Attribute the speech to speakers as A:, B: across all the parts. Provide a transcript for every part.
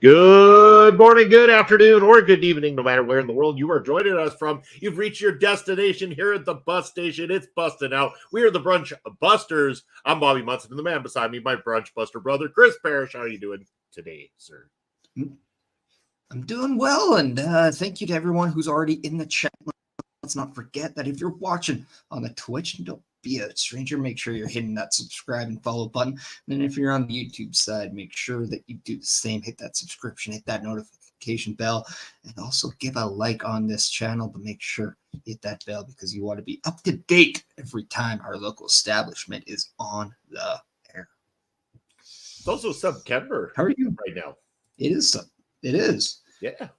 A: Good morning, good afternoon, or good evening, no matter where in the world you are joining us from. You've reached your destination here at the bus station. It's busting out. We are the Brunch Busters. I'm Bobby Munson, and the man beside me, my Brunch Buster brother, Chris Parrish. How are you doing today, sir?
B: I'm doing well, and thank you to everyone who's already in the chat. Let's not forget that if you're watching on the Twitch, don't be a stranger. Make sure you're hitting that subscribe and follow button. And then if you're on the YouTube side, make sure that you do the same. Hit that subscription, hit that notification bell, and also give a like on this channel. But make sure you hit that bell because you want to be up to date every time our local establishment is on the air.
A: It's also September.
B: How are you
A: right now?
B: It is. It is.
A: Yeah.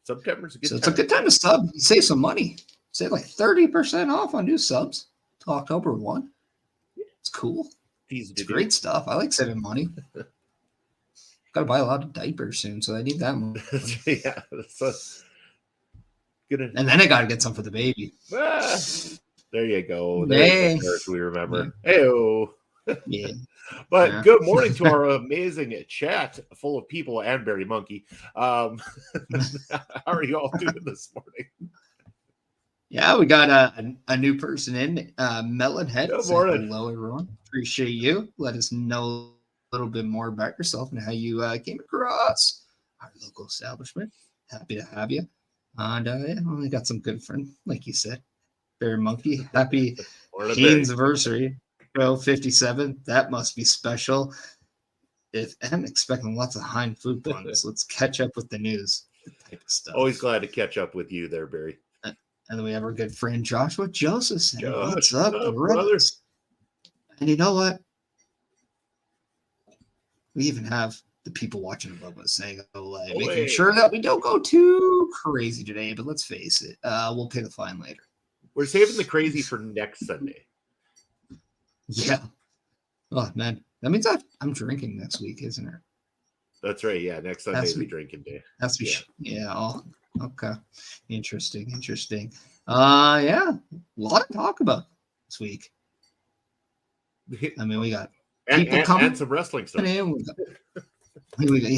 A: September's a good time.
B: It's a good time to sub. Save some money. Save like 30% off on new subs to October 1. It's cool. It's great stuff. I like saving money. Got to buy a lot of diapers soon, so I need that money.
A: Yeah. That's good.
B: And then I got to get some for the baby.
A: There you go. There's the we remember.
B: Yeah.
A: Hey-o.
B: Yeah.
A: But good morning to our amazing chat full of people and Barry Monkey. How are you all doing this morning?
B: Yeah, we got a new person in, Melonhead.
A: Good morning.
B: Hello, everyone. Appreciate you. Let us know a little bit more about yourself and how you came across our local establishment. Happy to have you. And yeah, we got some good friends, like you said. Barry Monkey, happy Haynes anniversary. 57. That must be special. If I'm expecting lots of Hein food puns, let's catch up with the news type of stuff.
A: Always glad to catch up with you there, Barry.
B: And then we have our good friend Joshua Joseph. What's up,
A: brothers?
B: And you know what? We even have the people watching above us saying, making sure that we don't go too crazy today. But let's face it, we'll pay the fine later.
A: We're saving the crazy for next Sunday.
B: Yeah. Oh, man. That means I'm drinking next week, isn't it?
A: That's right. Yeah. Next Sunday is the drinking day.
B: Has to be. Yeah. Oh, okay. Interesting. Yeah. A lot to talk about this week. I mean, we got people coming
A: and some wrestling stuff.
B: In. We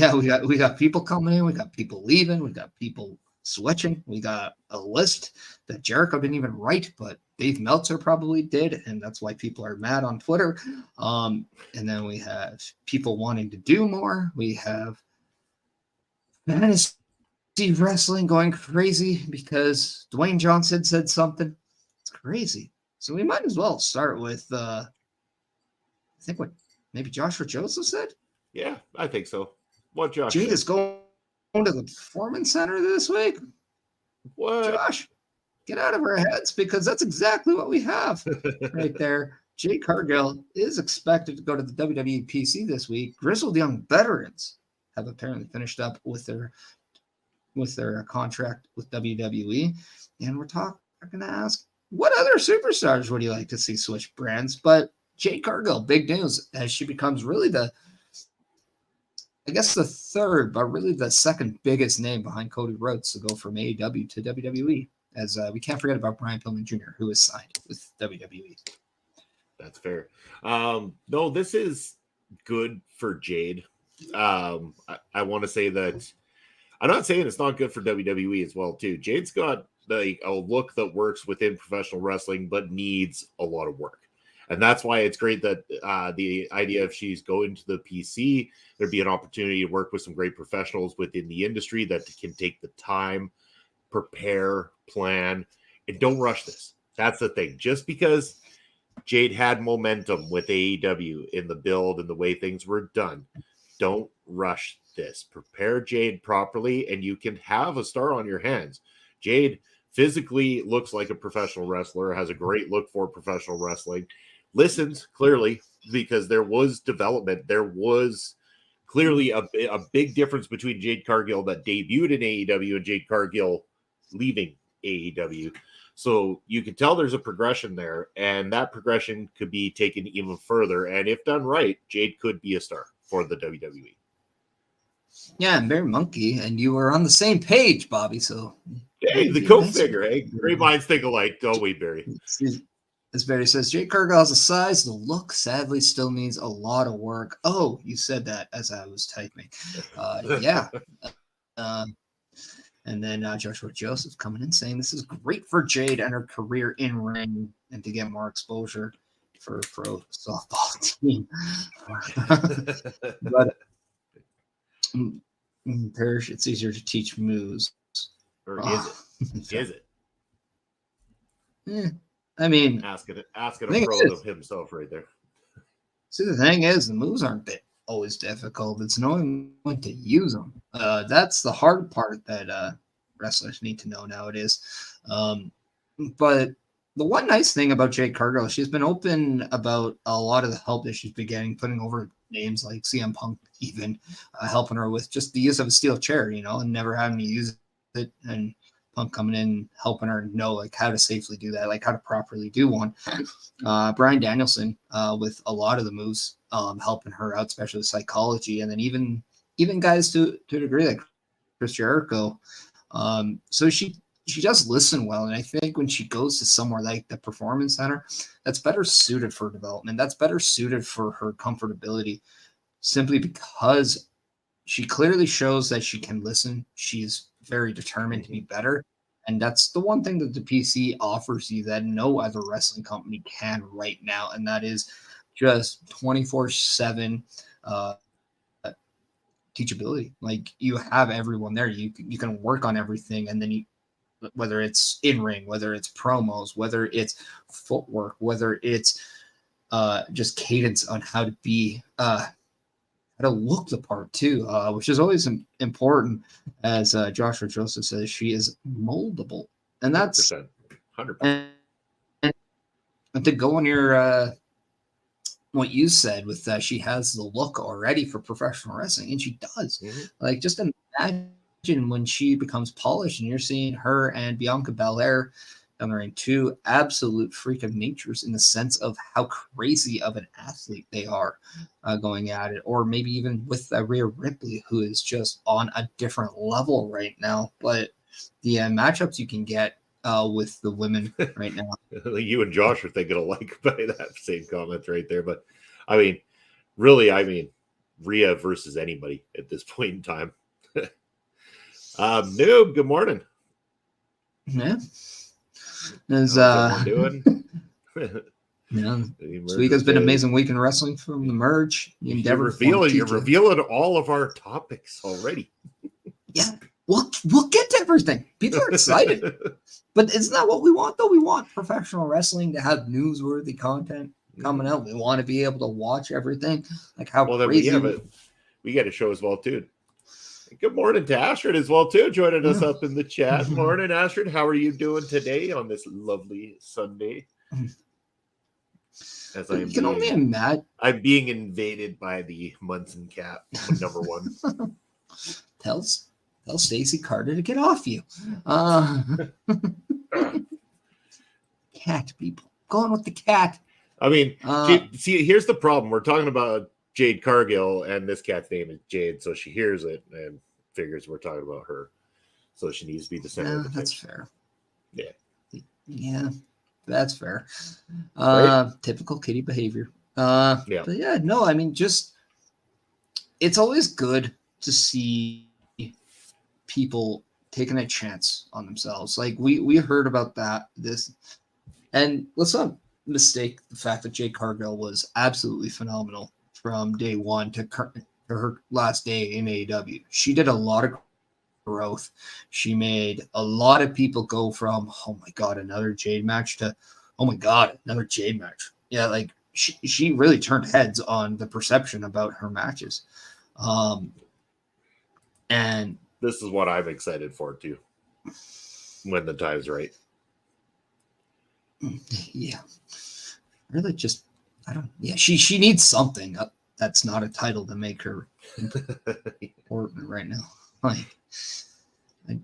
B: got people coming in. We got people leaving. We got people switching. We got a list that Jericho didn't even write, but Dave Meltzer probably did, and that's why people are mad on Twitter. And then we have people wanting to do more. We have fantasy wrestling going crazy because Dwayne Johnson said something. It's crazy. So we might as well start with I think what maybe Joshua Joseph said.
A: Yeah, I think so. What Josh?
B: Jade is going to the Performance Center this week.
A: What?
B: Josh, get out of our heads because that's exactly what we have right there. Jade Cargill is expected to go to the WWE PC this week. Grizzled Young Veterans have apparently finished up with their contract with WWE. And we're going to ask, what other superstars would you like to see switch brands? But Jade Cargill, big news as she becomes really the third, but really the second biggest name behind Cody Rhodes to go from AEW to WWE. As we can't forget about Brian Pillman Jr., who is signed with WWE.
A: That's fair. No, this is good for Jade. I want to say that I'm not saying it's not good for WWE as well, too. Jade's got a look that works within professional wrestling, but needs a lot of work. And that's why it's great that the idea of she's going to the PC, there'd be an opportunity to work with some great professionals within the industry that can take the time, prepare, plan, and don't rush this. That's the thing. Just because Jade had momentum with AEW in the build and the way things were done, don't rush this. Prepare Jade properly, and you can have a star on your hands. Jade physically looks like a professional wrestler, has a great look for professional wrestling, listens clearly because there was development. There was clearly a big difference between Jade Cargill that debuted in AEW and Jade Cargill leaving AEW. So you can tell there's a progression there, and that progression could be taken even further. And if done right, Jade could be a star for the WWE.
B: Yeah, and Barry Monkey, and you were on the same page, Bobby. So
A: hey, the co-figure, hey, great minds think alike, don't we, Barry?
B: As Barry says, Jade Cargill has a size. The look, sadly, still needs a lot of work. Oh, you said that as I was typing. Yeah. And then Joshua Joseph coming in saying this is great for Jade and her career in ring and to get more exposure for a pro softball team. But Parrish, it's easier to teach moves.
A: Or is it? Is it?
B: I mean,
A: asking a pro of himself right there.
B: See, the thing is, the moves aren't always difficult. It's knowing when to use them. That's the hard part that wrestlers need to know nowadays. But the one nice thing about Jade Cargill, she's been open about a lot of the help that she's been getting, putting over names like CM Punk, even helping her with just the use of a steel chair, and never having to use it. And Punk coming in, helping her know like how to safely do that, like how to properly do one. Bryan Danielson with a lot of the moves, helping her out, especially psychology, and then even guys to a degree like Chris Jericho. So she does listen well, and I think when she goes to somewhere like the Performance Center, that's better suited for development. That's better suited for her comfortability, simply because she clearly shows that she can listen. She's very determined to be better. And that's the one thing that the PC offers you that no other wrestling company can right now. And that is just 24/7 teachability. Like, you have everyone there. You can work on everything. And then whether it's in ring, whether it's promos, whether it's footwork, whether it's just cadence on how to be, how to look the part too, which is always important. As Joshua Joseph says, she is moldable, and that's 100%. And to go on your what you said with that, she has the look already for professional wrestling, and she does. Like, just imagine when she becomes polished, and you're seeing her and Bianca Belair down the ring, two absolute freak of natures in the sense of how crazy of an athlete they are going at it, or maybe even with Rhea Ripley, who is just on a different level right now. But the matchups you can get with the women right now.
A: You and Josh are thinking alike by that same comment right there. But I mean, really, Rhea versus anybody at this point in time. Noob, good morning.
B: Yeah.
A: How's doing?
B: This week has been an amazing week in wrestling from the merge.
A: You're revealing all of our topics already.
B: Yeah, we'll get to everything. People are excited, but isn't that what we want? Though we want professional wrestling to have newsworthy content coming out. We want to be able to watch everything. Like how crazy.
A: We got a show as well too. Good morning to Astrid as well, too, joining us up in the chat. Morning, Astrid. How are you doing today on this lovely Sunday? As only imagine. I'm being invaded by the Munson cat, number one.
B: Tell Stacey Carter to get off you. Cat people. Going with the cat.
A: See, here's the problem. We're talking about Jade Cargill, and this cat's name is Jade, so she hears it and figures we're talking about her. So she needs to be the center of attention. That's fair.
B: Yeah, that's fair. Right? Typical kitty behavior. But yeah, no, just it's always good to see people taking a chance on themselves. Like we heard about this, and let's not mistake the fact that Jade Cargill was absolutely phenomenal from day one to her last day in AEW. She did a lot of growth. She made a lot of people go from, oh my God, another Jade match to, oh my God, another Jade match. Yeah, like she really turned heads on the perception about her matches. And
A: this is what I'm excited for too, when the time's right.
B: Yeah. Really just she needs something that's not a title to make her important right now. I don't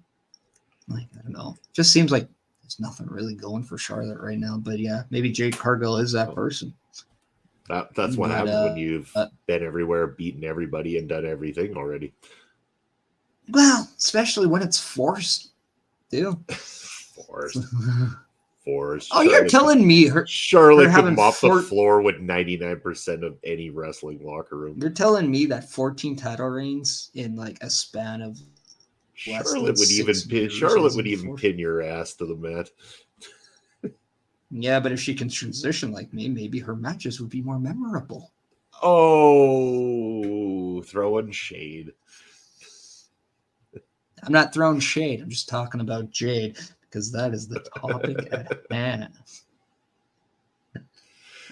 B: know. Just seems like there's nothing really going for Charlotte right now. But yeah, maybe Jade Cargill is that person.
A: That's what happens when you've been everywhere, beaten everybody, and done everything already.
B: Well, especially when it's forced, too.
A: 4.
B: Oh, you're telling me
A: Charlotte could
B: having
A: mop the floor with 99% of any wrestling locker room.
B: You're telling me that 14 title reigns in like a span of
A: Charlotte would even pin your ass to the mat.
B: Yeah, but if she can transition like me, maybe her matches would be more memorable.
A: Oh, throwing shade.
B: I'm not throwing shade. I'm just talking about Jade because that is the topic at hand.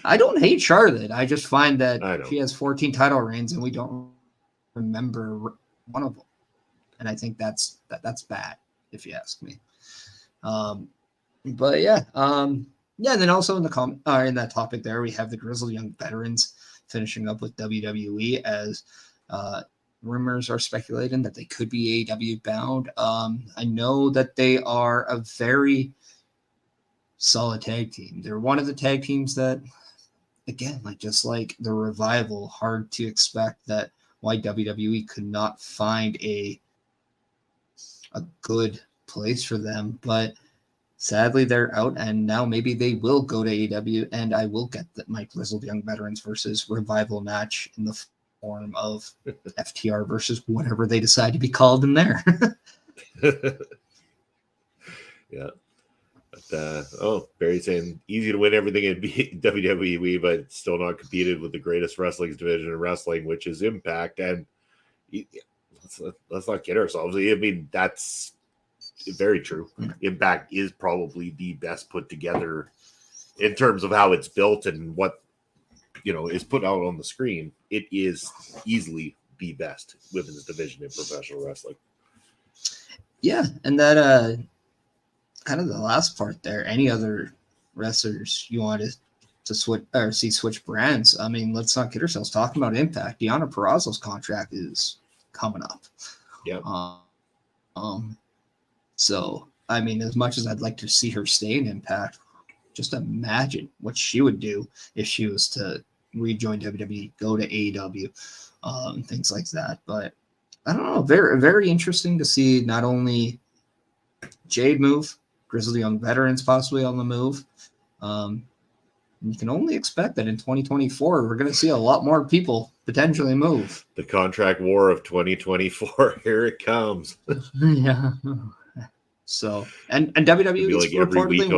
B: I don't hate Charlotte. I just find that she has 14 title reigns and we don't remember one of them. And I think that's bad, if you ask me. But yeah. Yeah, and then also in that topic there, we have the Grizzled Young Veterans finishing up with WWE as rumors are speculating that they could be AEW bound. I know that they are a very solid tag team. They're one of the tag teams that, again, just like the Revival, hard to expect that why WWE could not find a good place for them. But sadly, they're out, and now maybe they will go to AEW, and I will get my Grizzled Young Veterans versus Revival match in the form of FTR versus whatever they decide to be called in there.
A: Yeah. But, Barry saying easy to win everything in WWE, but still not competed with the greatest wrestling division in wrestling, which is Impact. And let's not kid ourselves. I mean, that's very true. Impact is probably the best put together in terms of how it's built and what is put out on the screen. It is easily the best women's division in professional wrestling.
B: Yeah, and that kind of the last part there. Any other wrestlers you want to switch or see switch brands? I mean, let's not kid ourselves. Talking about Impact, Deonna Purrazzo's contract is coming up.
A: Yeah.
B: So I mean, as much as I'd like to see her stay in Impact, just imagine what she would do if she was to rejoin WWE, go to AEW, and things like that. But I don't know. Very, very interesting to see not only Jade move, Grizzly Young Veterans possibly on the move. You can only expect that in 2024, we're going to see a lot more people potentially move.
A: The contract war of 2024. Here it comes.
B: Yeah. So, and WWE is reportedly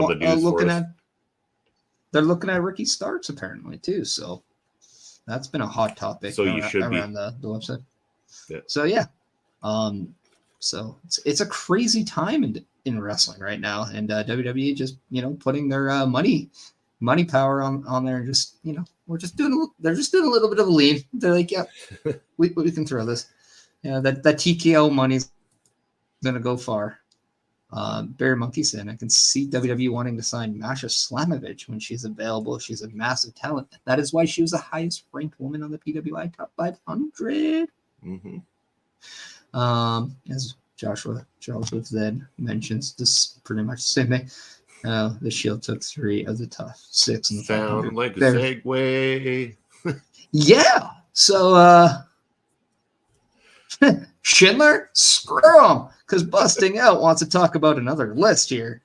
B: looking at Ricky Starks apparently too. So that's been a hot topic around the website.
A: Yeah.
B: So yeah. So it's a crazy time in wrestling right now, and WWE just putting their money power on there, and just they're just doing a little bit of a lean. They're like, yeah, we can throw this. That TKO money's gonna go far. Barry Monkey said, I can see WWE wanting to sign Masha Slamovich when she's available. She's a massive talent. That is why she was the highest ranked woman on the PWI Top 500.
A: Mm-hmm.
B: As Joshua then mentions, this pretty much the same thing. The Shield took 3 of the top 6 in the
A: Sound like a segue.
B: Yeah. So Schindler, screw him, because Busting Out wants to talk about another list here.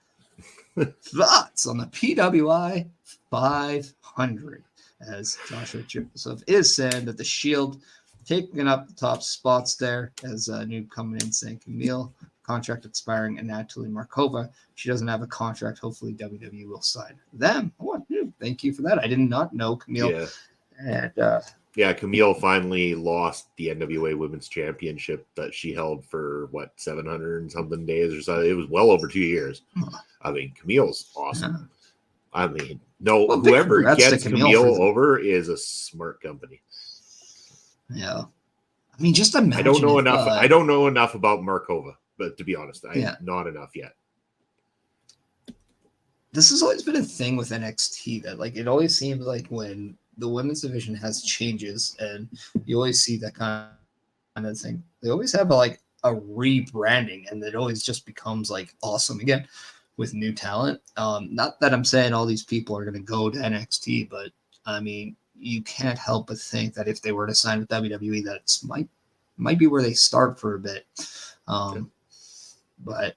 B: Thoughts on the PWI 500, as Joshua Joseph is saying that the Shield taking up the top spots there as a new coming in saying Camille, contract expiring, and Natalie Markova. She doesn't have a contract. Hopefully WWE will sign them. Oh, thank you for that. I did not know Camille.
A: Yeah.
B: And
A: Camille finally lost the NWA Women's Championship that she held for 700 and something days or so. It was well over 2 years. I mean, Camille's awesome. Yeah. I mean, whoever gets Camille over is a smart company.
B: Yeah. I mean, just imagine.
A: I don't know enough about Markova, but to be honest, not enough yet.
B: This has always been a thing with NXT that it always seems like when the women's division has changes and you always see that kind of thing, they always have a rebranding, and it always just becomes awesome again with new talent. Not that I'm saying all these people are going to go to NXT, but I mean, you can't help but think that if they were to sign with WWE, that might be where they start for a bit. But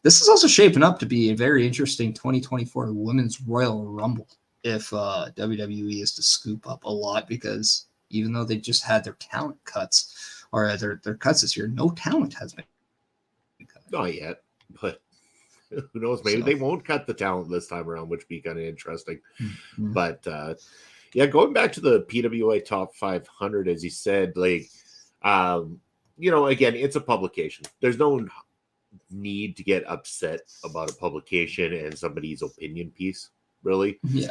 B: this is also shaping up to be a very interesting 2024 Women's Royal Rumble if WWE is to scoop up a lot, because even though they just had their talent cuts or their cuts this year, no talent has been cut.
A: Not yet, but who knows? Maybe they won't cut the talent this time around, which would be kind of interesting.
B: Mm-hmm.
A: But yeah, going back to the PWI Top 500, as you said, like, again, it's a publication. There's no need to get upset about a publication and somebody's opinion piece, really.
B: Yeah.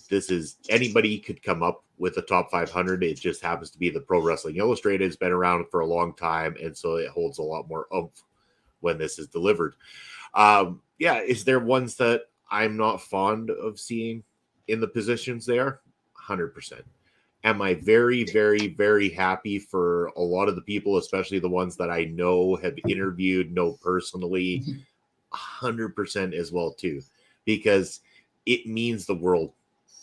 A: This is, anybody could come up with a top 500. It just happens to be the Pro Wrestling Illustrated. It's been around for a long time, and so it holds a lot more oomph when this is delivered. Is there ones that I'm not fond of seeing in the positions there? 100%. Am I very, very, very happy for a lot of the people, especially the ones that I know, have interviewed, know personally? 100% as well too, because it means the world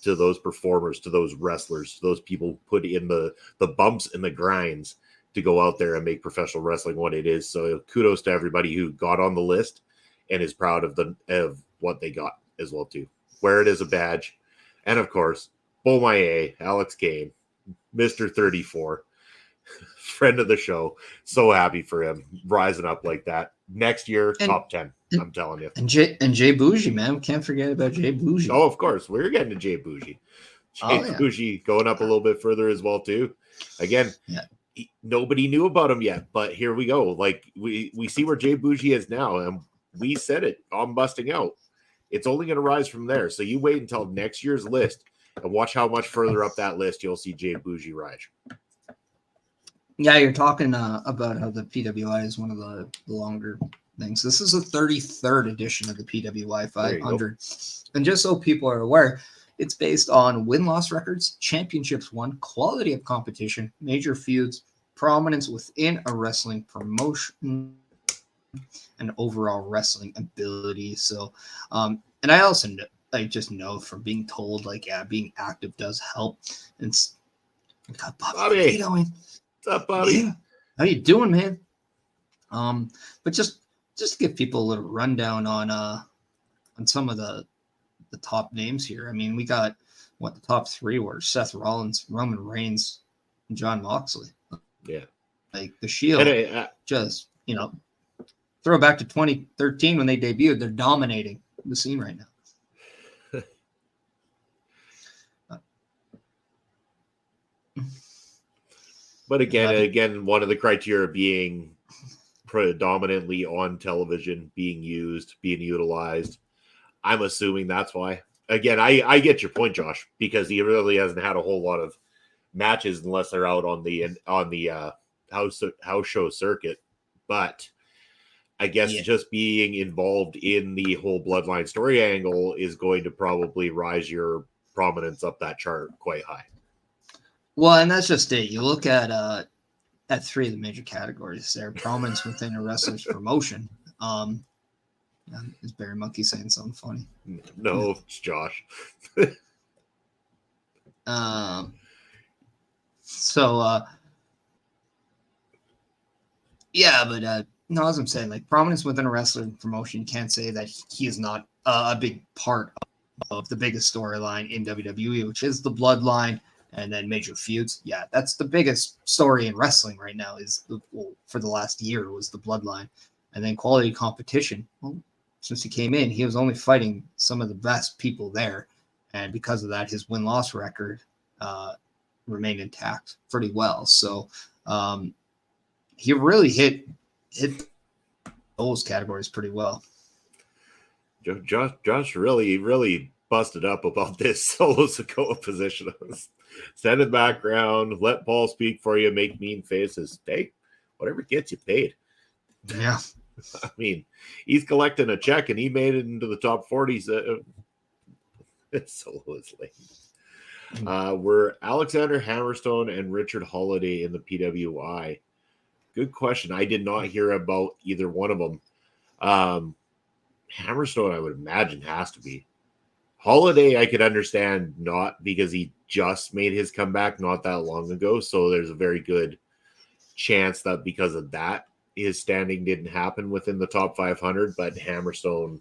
A: to those performers, to those wrestlers, to those people who put in the bumps and the grinds to go out there and make professional wrestling what it is. So kudos to everybody who got on the list and is proud of what they got as well too. Wear it as a badge. And of course, Bomaye, Alex Kane, Mr. 34, friend of the show. So happy for him rising up like that. Next year, top 10. I'm telling you.
B: And Jay Bougie, man. We can't forget about Jay Bougie.
A: Oh, of course. We're getting to Jay Bougie. Bougie going up a little bit further as well too. Again, nobody knew about him yet, but here we go. Like we see where Jay Bougie is now, and we said it on Busting Out. It's only going to rise from there. So you wait until next year's list and watch how much further up that list you'll see Jay Bougie rise.
B: Yeah, you're talking about how the PWI is one of the longer things. This is the 33rd edition of the PWI 500. And just so people are aware, it's based on win-loss records, championships won, quality of competition, major feuds, prominence within a wrestling promotion, and overall wrestling ability. So, and I also know, I just know from being told, like, being active does help. And got Bobby.
A: What's up, Bobby?
B: Yeah. How you doing, man? But just give people a little rundown on some of the top names here. I mean, we got the top three were Seth Rollins, Roman Reigns, and John Moxley.
A: Yeah,
B: like the Shield. Just throw back to 2013 when they debuted. They're dominating the scene right now.
A: But again, one of the criteria being predominantly on television, being used, being utilized. I'm assuming that's why. Again, I get your point, Josh, because he really hasn't had a whole lot of matches unless they're out on the house show circuit. But I guess just being involved in the whole bloodline story angle is going to probably rise your prominence up that chart quite high.
B: Well, and that's just it. You look at three of the major categories there: prominence within a wrestler's promotion. Is Barry Monkey saying something funny?
A: No, it's Josh.
B: No, as I'm saying, like prominence within a wrestler promotion, you can't say that he is not a big part of the biggest storyline in WWE, which is the bloodline. And then major feuds. Yeah, that's the biggest story in wrestling right now for the last year was the bloodline. And then quality competition. Well, since he came in, he was only fighting some of the best people there. And because of that, his win-loss record remained intact pretty well. So he really hit those categories pretty well.
A: Josh really busted up about this solo Sikoa position. Stand in the background, let Paul speak for you, make mean faces. Hey, whatever gets you paid.
B: Yeah.
A: I mean, he's collecting a check and he made it into the top 40s. Solo is late. Were Alexander Hammerstone and Richard Holiday in the PWI? Good question. I did not hear about either one of them. Hammerstone, I would imagine, has to be. Holiday, I could understand not, because he just made his comeback not that long ago. So there's a very good chance that because of that, his standing didn't happen within the top 500, but Hammerstone,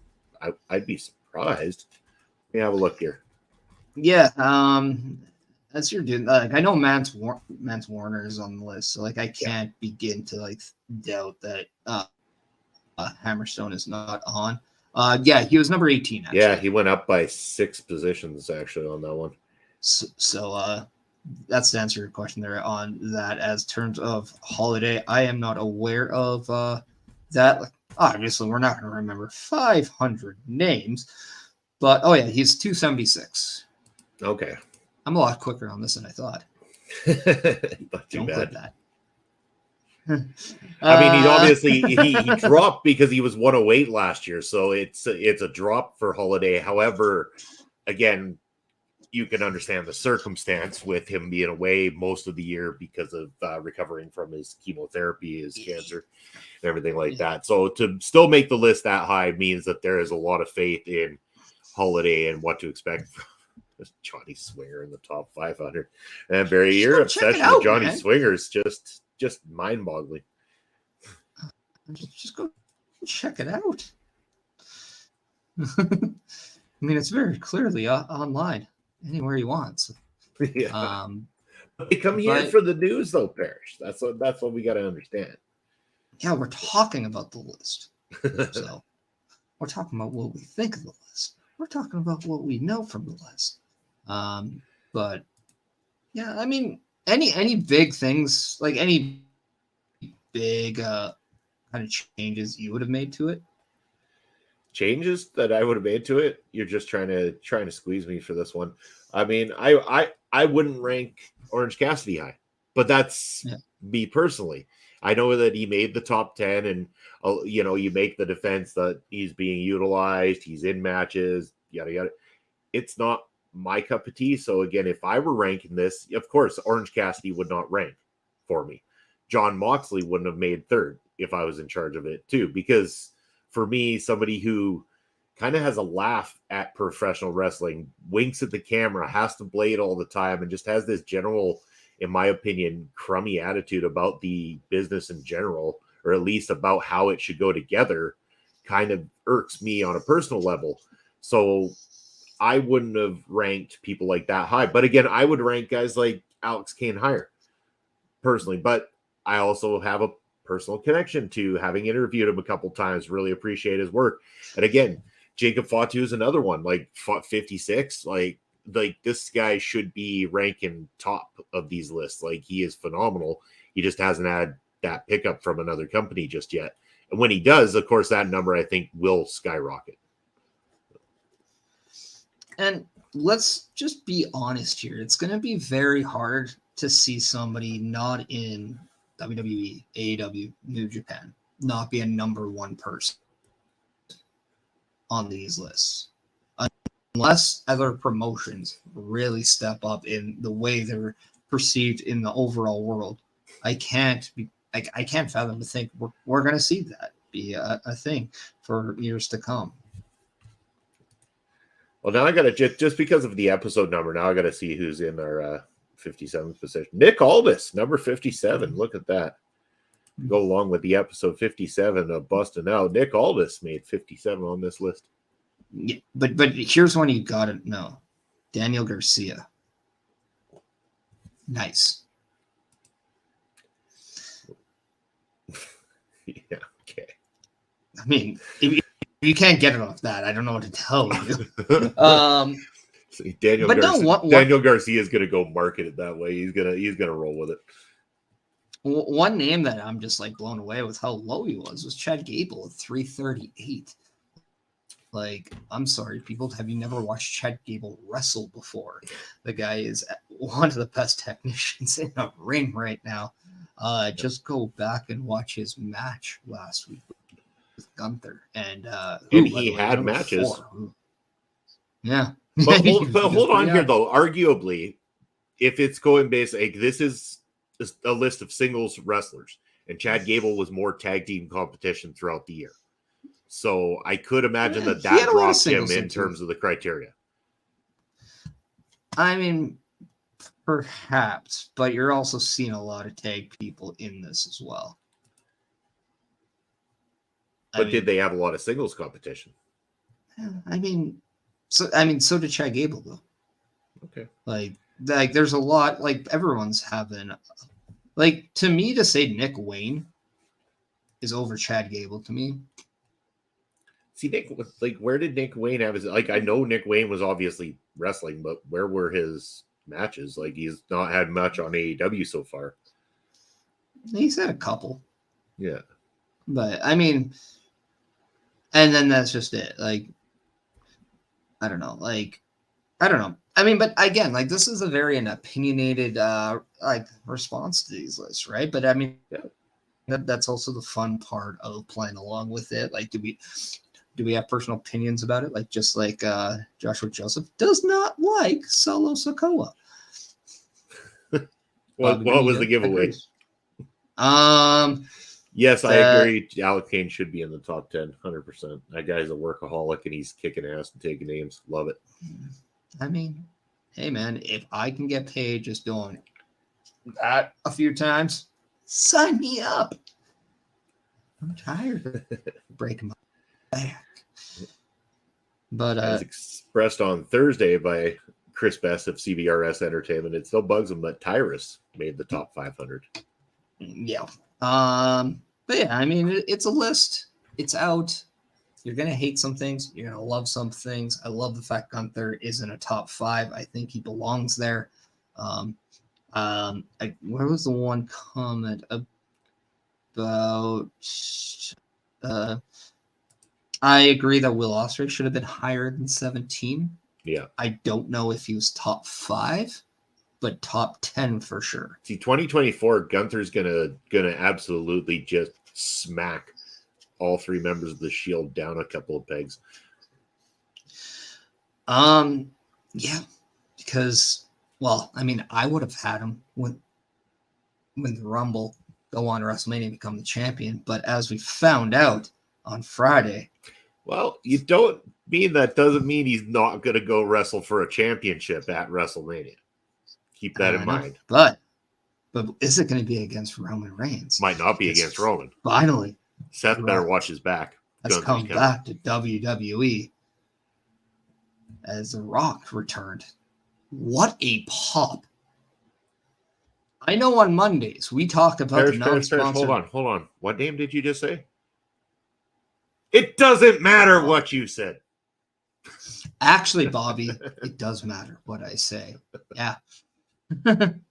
A: I'd be surprised. Let me have a look here.
B: Yeah, as you're doing, like, I know Mance Warner is on the list, so like I can't begin to like doubt that Hammerstone is not on. Yeah, he was number 18. Actually.
A: Yeah, he went up by 6 positions actually on that one.
B: So that's to answer your question there on that. As terms of Holiday, I am not aware of that. Obviously, we're not going to remember 500 names, but oh yeah, he's 276.
A: Okay.
B: I'm a lot quicker on this than I thought.
A: Not too
B: Don't
A: bad.
B: clip that.
A: I mean, he obviously he dropped because he was 108 last year, so it's a drop for Holiday. However, again, you can understand the circumstance with him being away most of the year because of recovering from his chemotherapy, his cancer, and everything like that. So to still make the list that high means that there is a lot of faith in Holiday and what to expect from Johnny Swinger in the top 500. And Barry, your obsession with Johnny Swinger is just mind-boggling.
B: Just go check it out. I mean, it's very clearly online anywhere you want. So,
A: yeah. They come here for the news, though, Parrish. That's what we got to understand.
B: Yeah, we're talking about the list. So we're talking about what we think of the list. We're talking about what we know from the list. But yeah, I mean, any big things, like any big kind of changes you would have made to it?
A: Changes that I would have made to it? You're just trying to squeeze me for this one. I mean, I wouldn't rank Orange Cassidy high, but that's me personally. I know that he made the top 10, and you make the defense that he's being utilized, he's in matches, yada yada. It's not my cup of tea. So again, if I were ranking this, of course, Orange Cassidy would not rank for me. John Moxley wouldn't have made third if I was in charge of it too, because for me, somebody who kind of has a laugh at professional wrestling, winks at the camera, has to blade all the time, and just has this general, in my opinion, crummy attitude about the business in general, or at least about how it should go together, kind of irks me on a personal level. So I wouldn't have ranked people like that high. But again, I would rank guys like Alex Kane higher, personally. But I also have a personal connection to having interviewed him a couple times, really appreciate his work. And again, Jacob Fatu is another one, like 56. Like this guy should be ranking top of these lists. Like, he is phenomenal. He just hasn't had that pickup from another company just yet. And when he does, of course, that number, I think, will skyrocket.
B: And let's just be honest here. It's going to be very hard to see somebody not in WWE, AEW, New Japan, not be a number one person on these lists. Unless other promotions really step up in the way they're perceived in the overall world. I can't fathom to think we're going to see that be a thing for years to come.
A: Well, now I got to just because of the episode number, now I got to see who's in our 57th position. Nick Aldis, number 57. Look at that. Go along with the episode 57 of Bustin' Out. Nick Aldis made 57 on this list.
B: Yeah, but here's one you got to know. Daniel Garcia. Nice.
A: Yeah, okay.
B: I mean, if you can't get it off that, I don't know what to tell you.
A: Daniel Garcia is going to go market it that way. He's gonna roll with it.
B: One name that I'm just like blown away with how low he was Chad Gable at 338. Like, I'm sorry, people, have you never watched Chad Gable wrestle before? The guy is one of the best technicians in a ring right now. Just go back and watch his match last week with Gunther. And
A: he had matches.
B: 4. Yeah.
A: But hold on here, though. Arguably, if it's going based, like, this is a list of singles wrestlers, and Chad Gable was more tag team competition throughout the year. So I could imagine that dropped him in terms of the criteria.
B: I mean, perhaps, but you're also seeing a lot of tag people in this as well.
A: But did they have a lot of singles competition?
B: So did Chad Gable though.
A: Okay.
B: Like there's a lot, like everyone's having, like, to me, to say Nick Wayne is over Chad Gable, to me.
A: See, Nick, like, where did Nick Wayne have his, like, I know Nick Wayne was obviously wrestling, but where were his matches? Like, he's not had much on AEW so far.
B: He's had a couple.
A: Yeah.
B: But I mean, and then that's just it. Like, I don't know. I mean, but again, like, this is a very opinionated like response to these lists, right? But I mean, that's also the fun part of playing along with it. Like, do we have personal opinions about it? Like, just like Joshua Joseph does not like Solo Sikoa.
A: What was the giveaway? Yes, I agree. Alex Kane should be in the top 10, 100%. That guy's a workaholic and he's kicking ass and taking names. Love it.
B: I mean, hey man, if I can get paid just doing that a few times, sign me up. I'm tired of breaking my back. But
A: as expressed on Thursday by Chris Best of CBRS Entertainment, it still bugs him that Tyrus made the top 500.
B: Yeah. But yeah, I mean, it's a list. It's out. You're gonna hate some things. You're gonna love some things. I love the fact Gunther is in a top 5. I think he belongs there. Where was the one comment about? I agree that Will Ospreay should have been higher than 17.
A: Yeah.
B: I don't know if he was top 5, but top 10 for sure.
A: See, 2024, Gunther's gonna absolutely just smack all 3 members of the Shield down a couple of pegs.
B: Yeah, because, well, I mean, I would have had him when the Rumble go on to WrestleMania and become the champion, but as we found out on Friday.
A: Well, you don't mean that doesn't mean he's not going to go wrestle for a championship at WrestleMania. Keep that in mind.
B: But is it going to be against Roman Reigns?
A: Might not be against Roman.
B: Finally.
A: Seth better watch his back.
B: Has come back to WWE as The Rock returned. What a pop. I know on Mondays we talk about the non-sponsored.
A: Hold on. What name did you just say? It doesn't matter what you said.
B: Actually, Bobby, it does matter what I say. Yeah. And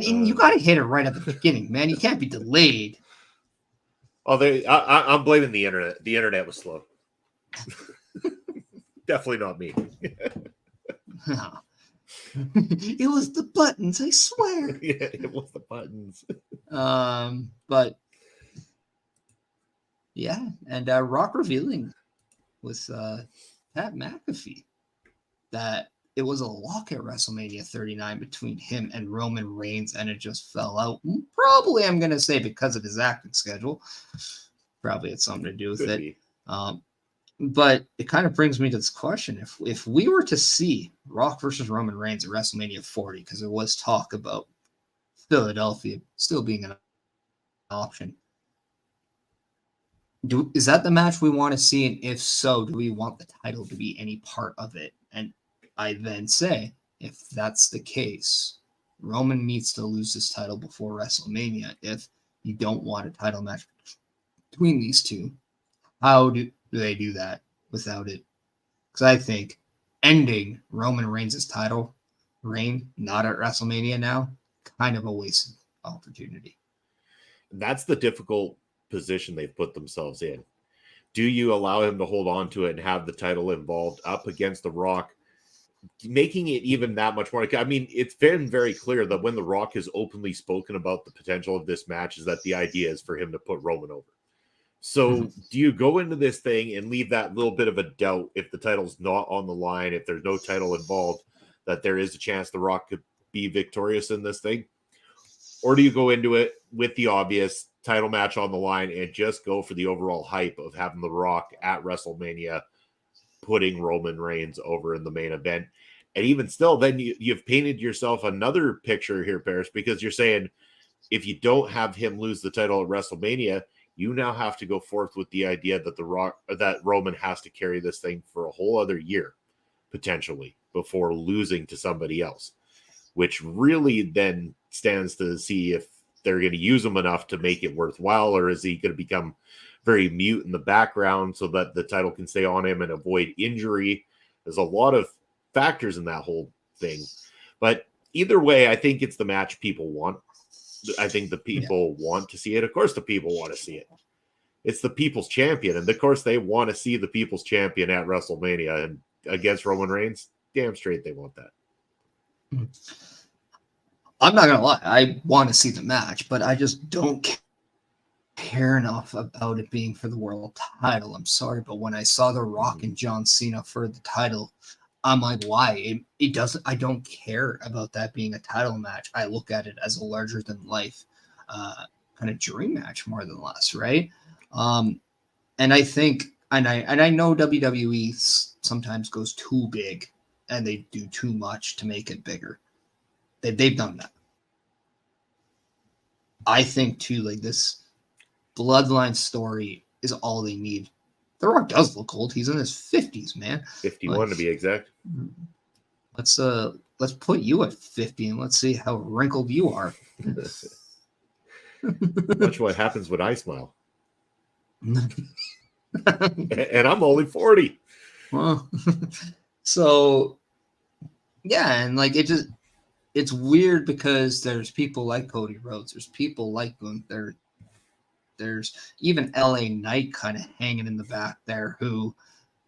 B: you got to hit it right at the beginning, man. You can't be delayed.
A: Oh, I'm blaming the internet. The internet was slow. Definitely not me.
B: It was the buttons, I swear.
A: Yeah, it was the buttons.
B: But yeah, and Rock revealing with Pat McAfee that it was a lock at WrestleMania 39 between him and Roman Reigns, and it just fell out. Probably, I'm going to say, because of his acting schedule. Probably had something to do with it. But it kind of brings me to this question. If we were to see Rock versus Roman Reigns at WrestleMania 40, because there was talk about Philadelphia still being an option, is that the match we want to see? And if so, do we want the title to be any part of it? And I then say, if that's the case, Roman needs to lose this title before WrestleMania. If you don't want a title match between these two, how do they do that without it? Because I think ending Roman Reigns' title reign, not at WrestleMania now, kind of a wasted opportunity.
A: That's the difficult position they've put themselves in. Do you allow him to hold on to it and have the title involved up against The Rock, making it even that much more? I mean, it's been very clear that when The Rock has openly spoken about the potential of this match, is that the idea is for him to put Roman over. So do you go into this thing and leave that little bit of a doubt if the title's not on the line, if there's no title involved, that there is a chance The Rock could be victorious in this thing? Or do you go into it with the obvious title match on the line and just go for the overall hype of having The Rock at WrestleMania, putting Roman Reigns over in the main event? And even still, then you've painted yourself another picture here, Paris, because you're saying if you don't have him lose the title at WrestleMania, you now have to go forth with the idea that that Roman has to carry this thing for a whole other year, potentially, before losing to somebody else, which really then stands to see if they're going to use him enough to make it worthwhile, or is he going to become very mute in the background so that the title can stay on him and avoid injury? There's a lot of factors in that whole thing. But either way, I think it's the match people want. I think the people want to see it. Of course, the people want to see it. It's the people's champion. And of course, they want to see the people's champion at WrestleMania and against Roman Reigns. Damn straight they want that.
B: I'm not going to lie. I want to see the match, but I just don't care enough about it being for the world title. I'm sorry, but when I saw The Rock and John Cena for the title, I'm like, why? It doesn't. I don't care about that being a title match. I look at it as a larger than life kind of dream match more than less, right? And I think, and I know WWE sometimes goes too big and they do too much to make it bigger. They've done that. I think too, like this bloodline story is all they need. The Rock does look old. He's in his 50s, man.
A: 51 to be exact.
B: Let's put you at 50 and let's see how wrinkled you are.
A: Watch what happens when I smile. And I'm only 40.
B: Well, so yeah, and like it's weird because there's people like Cody Rhodes, there's people like Gunther, there's even LA Knight kind of hanging in the back there who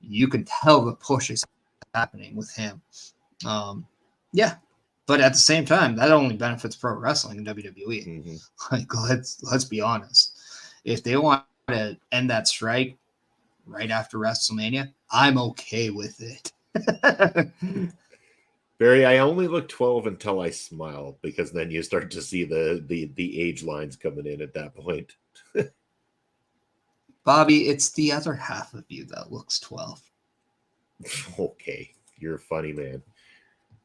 B: you can tell the push is happening with him. Yeah, but at the same time, that only benefits pro wrestling and WWE. Mm-hmm. Like let's be honest. If they want to end that strike right after WrestleMania, I'm okay with it.
A: Barry, I only look 12 until I smile, because then you start to see the age lines coming in at that point.
B: Bobby, it's the other half of you that looks 12.
A: Okay, you're a funny man.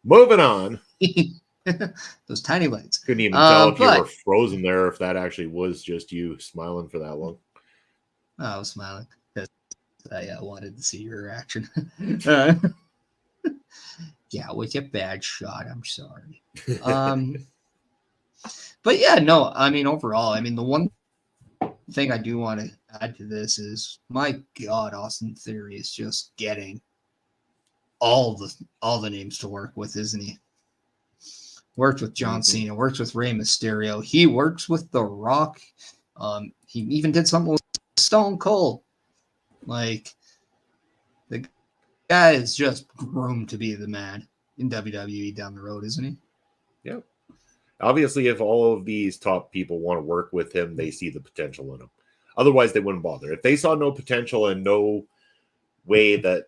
A: Moving on.
B: Those tiny legs.
A: Couldn't even tell if you were frozen there, if that actually was just you smiling for that long.
B: I was smiling because I wanted to see your reaction. Yeah, it was a bad shot. I'm sorry. But yeah, no, I mean, overall, I mean, the one thing I do want to add to this is, my God, Austin Theory is just getting all the names to work with, isn't he? Worked with John Cena, worked with Rey Mysterio. He works with The Rock. He even did something with Stone Cold. Like, the guy is just groomed to be the man in WWE down the road, isn't he?
A: Yep. Obviously, if all of these top people want to work with him, they see the potential in him. Otherwise, they wouldn't bother. If they saw no potential and no way that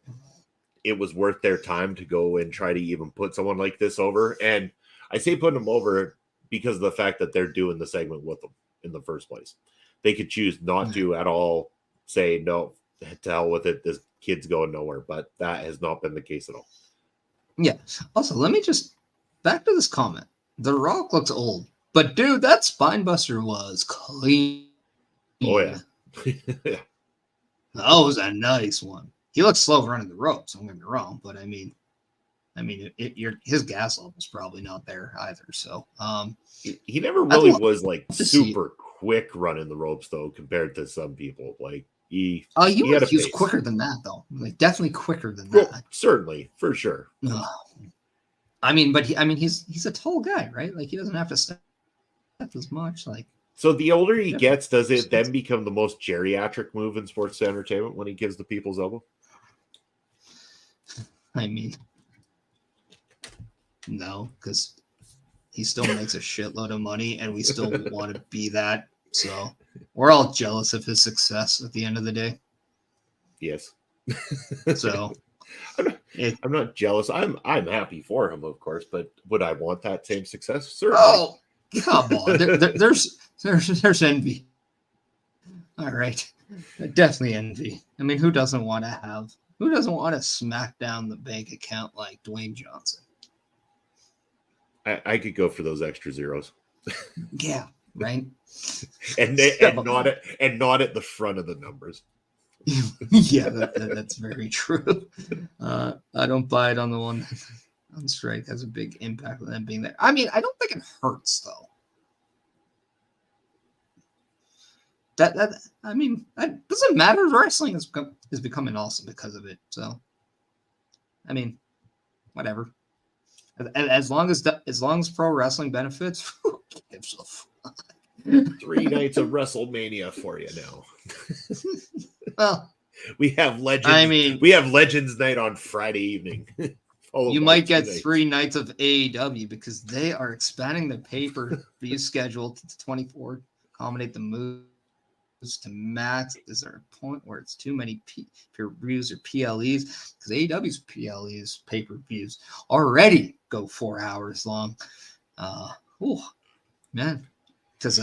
A: it was worth their time to go and try to even put someone like this over, and I say putting them over because of the fact that they're doing the segment with them in the first place. They could choose not to at all, say, no, to hell with it, this kid's going nowhere, but that has not been the case at all.
B: Yeah. Also, let me just back to this comment. The Rock looks old, but dude, that spine buster was clean.
A: Oh yeah.
B: That was a nice one. He looks slow running the ropes, don't get me wrong, but I mean his gas level's probably not there either. So
A: he never really was like super quick running the ropes though, compared to some people. Like he was
B: quicker than that though. Like definitely quicker than that.
A: Well, certainly, for sure.
B: I mean, but he's a tall guy, right? Like he doesn't have to step as much. Like,
A: so the older he gets, does it then become the most geriatric move in sports entertainment when he gives the people's elbow?
B: I mean, no, because he still makes a shitload of money, and we still want to be that. So we're all jealous of his success at the end of the day.
A: Yes.
B: So
A: I'm not jealous. I'm happy for him, of course, but would I want that same success? Certainly.
B: Oh, come on. There's envy. All right. Definitely envy. I mean, who doesn't want to smack down the bank account like Dwayne Johnson?
A: I could go for those extra zeros.
B: Yeah. right?
A: and not at the front of the numbers.
B: Yeah, that's very true. I don't buy it on the one on strike has a big impact on them being there. I mean, I don't think it hurts though. That I mean, that doesn't matter. Wrestling is becoming awesome because of it. So, I mean, whatever. As long as pro wrestling benefits, who gives a fuck?
A: 3 nights of WrestleMania for you now.
B: Well,
A: we have Legends.
B: I mean,
A: we have Legends Night on Friday evening.
B: You might get 3 nights of AEW because they are expanding the pay-per-view schedule to 24, accommodate the moves to max. Is there a point where it's too many pay-per-views or PLEs? Because AEW's PLEs, pay-per-views, already go 4 hours long. Man. Because,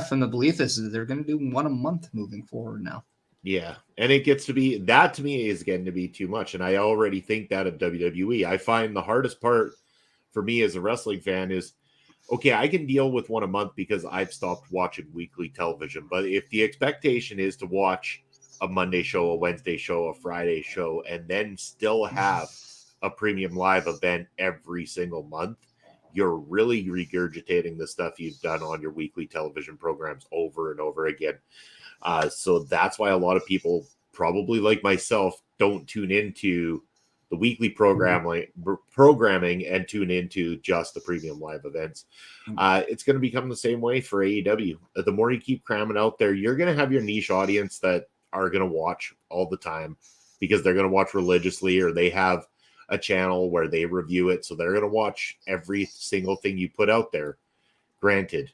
B: from the belief is that they're going to do 1 a month moving forward now.
A: Yeah, and it gets to be, that to me is getting to be too much, and I already think that of WWE. I find the hardest part for me as a wrestling fan is, okay, I can deal with 1 a month because I've stopped watching weekly television, but if the expectation is to watch a Monday show, a Wednesday show, a Friday show, and then still have a premium live event every single month, you're really regurgitating the stuff you've done on your weekly television programs over and over again. So that's why a lot of people, probably like myself, don't tune into the weekly programming and tune into just the premium live events. It's going to become the same way for AEW. The more you keep cramming out there, you're going to have your niche audience that are going to watch all the time because they're going to watch religiously, or they have a channel where they review it. So they're going to watch every single thing you put out there, granted.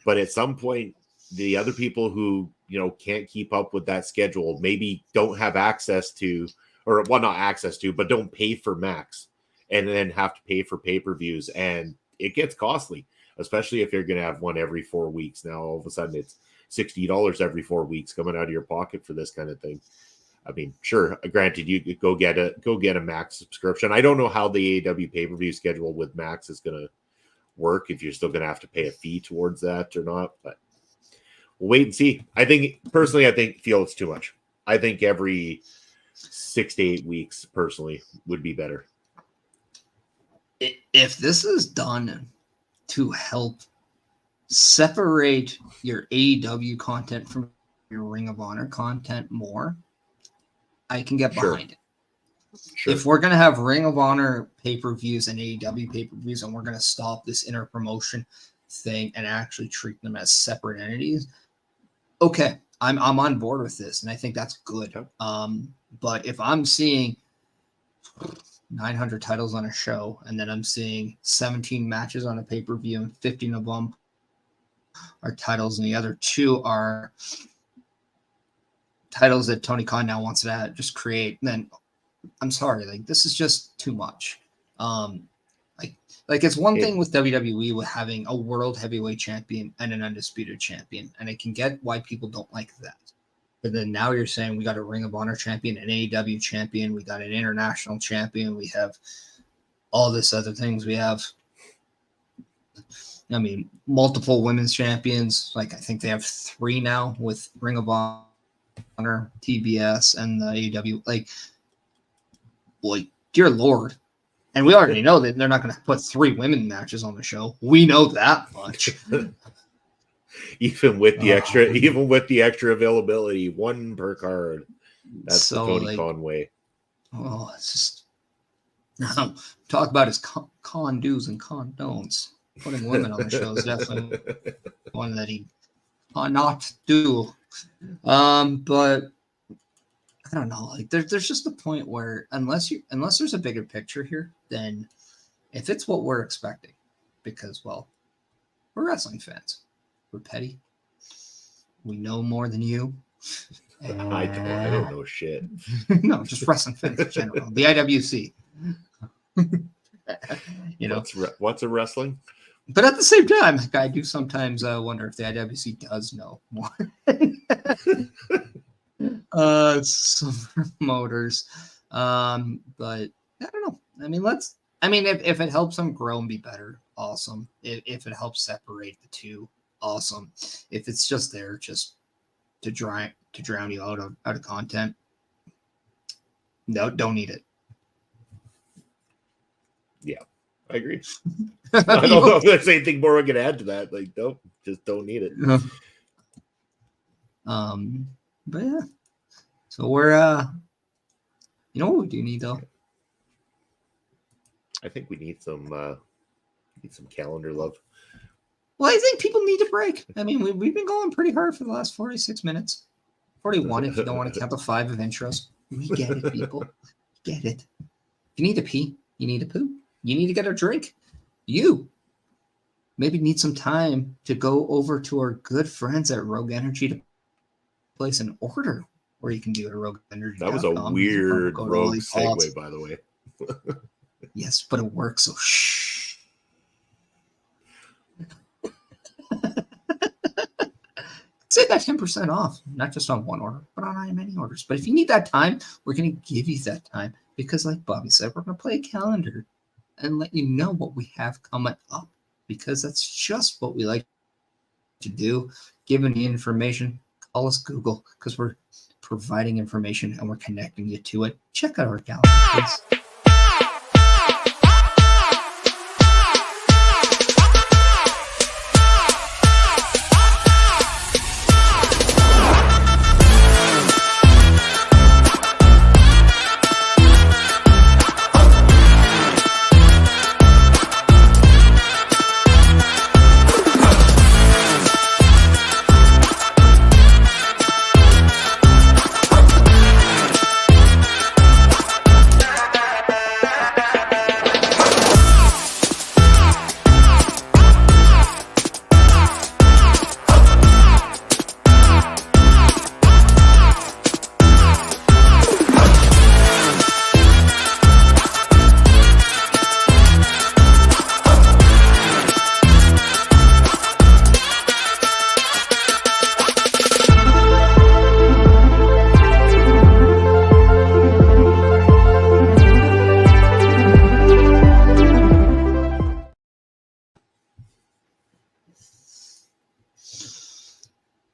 A: But at some point, the other people who, can't keep up with that schedule, maybe don't have access to, or well, not access to, but don't pay for Max and then have to pay for pay-per-views. And it gets costly, especially if you're going to have one every 4 weeks. Now, all of a sudden it's $60 every 4 weeks coming out of your pocket for this kind of thing. I mean, sure, granted, you could go get a Max subscription. I don't know how the AEW pay-per-view schedule with Max is going to work, if you're still going to have to pay a fee towards that or not, but we'll wait and see. I feel it's too much. I think every 6 to 8 weeks, personally, would be better.
B: If this is done to help separate your AEW content from your Ring of Honor content more, I can get behind it. Sure. If we're going to have Ring of Honor pay-per-views and AEW pay-per-views, and we're going to stop this inter-promotion thing and actually treat them as separate entities, okay, I'm on board with this, and I think that's good. But if I'm seeing 900 titles on a show, and then I'm seeing 17 matches on a pay-per-view, and 15 of them are titles, and the other 2 are titles that Tony Khan now wants to just create, then I'm sorry, this is just too much. It's one thing with WWE with having a world heavyweight champion and an undisputed champion, and I can get why people don't like that. But then now you're saying we got a Ring of Honor champion, an AEW champion, we got an international champion, we have all this other things. We have, multiple women's champions. I think they have 3 now with Ring of Honor, TBS, and the AEW. Dear Lord. And we already know that they're not going to put 3 women matches on the show. We know that much.
A: even with the extra availability, 1 per card. That's the Tony Khan way.
B: Oh, it's just talk about his con do's and con don'ts. Putting women on the show is definitely one that he cannot do. But I don't know. There's just a point where unless there's a bigger picture here, then if it's what we're expecting, because we're wrestling fans, we're petty, we know more than you.
A: I don't know shit.
B: No, just wrestling fans in general. The IWC.
A: What's a wrestling?
B: But at the same time, I do sometimes wonder if the IWC does know more. Some promoters, but I don't know. If it helps them grow and be better, awesome. If it helps separate the two, awesome. If it's just there just to drown you out of content, no, don't need it.
A: Yeah, I agree. I don't know if there's anything more I can add to that. Like, nope, just don't need it.
B: But yeah. So we're you know what we do need though?
A: I think we need some calendar love.
B: Well, I think people need a break. I mean, we've been going pretty hard for the last 46 minutes. 41 if you don't want to count the 5 of intros. We get it, people. Get it. If you need to pee, you need to poo. You need to get a drink. You maybe need some time to go over to our good friends at Rogue Energy to place an order, or you can do it at Rogue Energy.
A: That was a weird Rogue segue, by the way.
B: Yes, but it works, so shh. Say that 10% off, not just on one order, but on many orders. But if you need that time, we're going to give you that time because, like Bobby said, we're going to play a calendar and let you know what we have coming up because that's just what we like to do. Giving you information, call us Google because we're providing information and we're connecting you to it. Check out our calendar, please.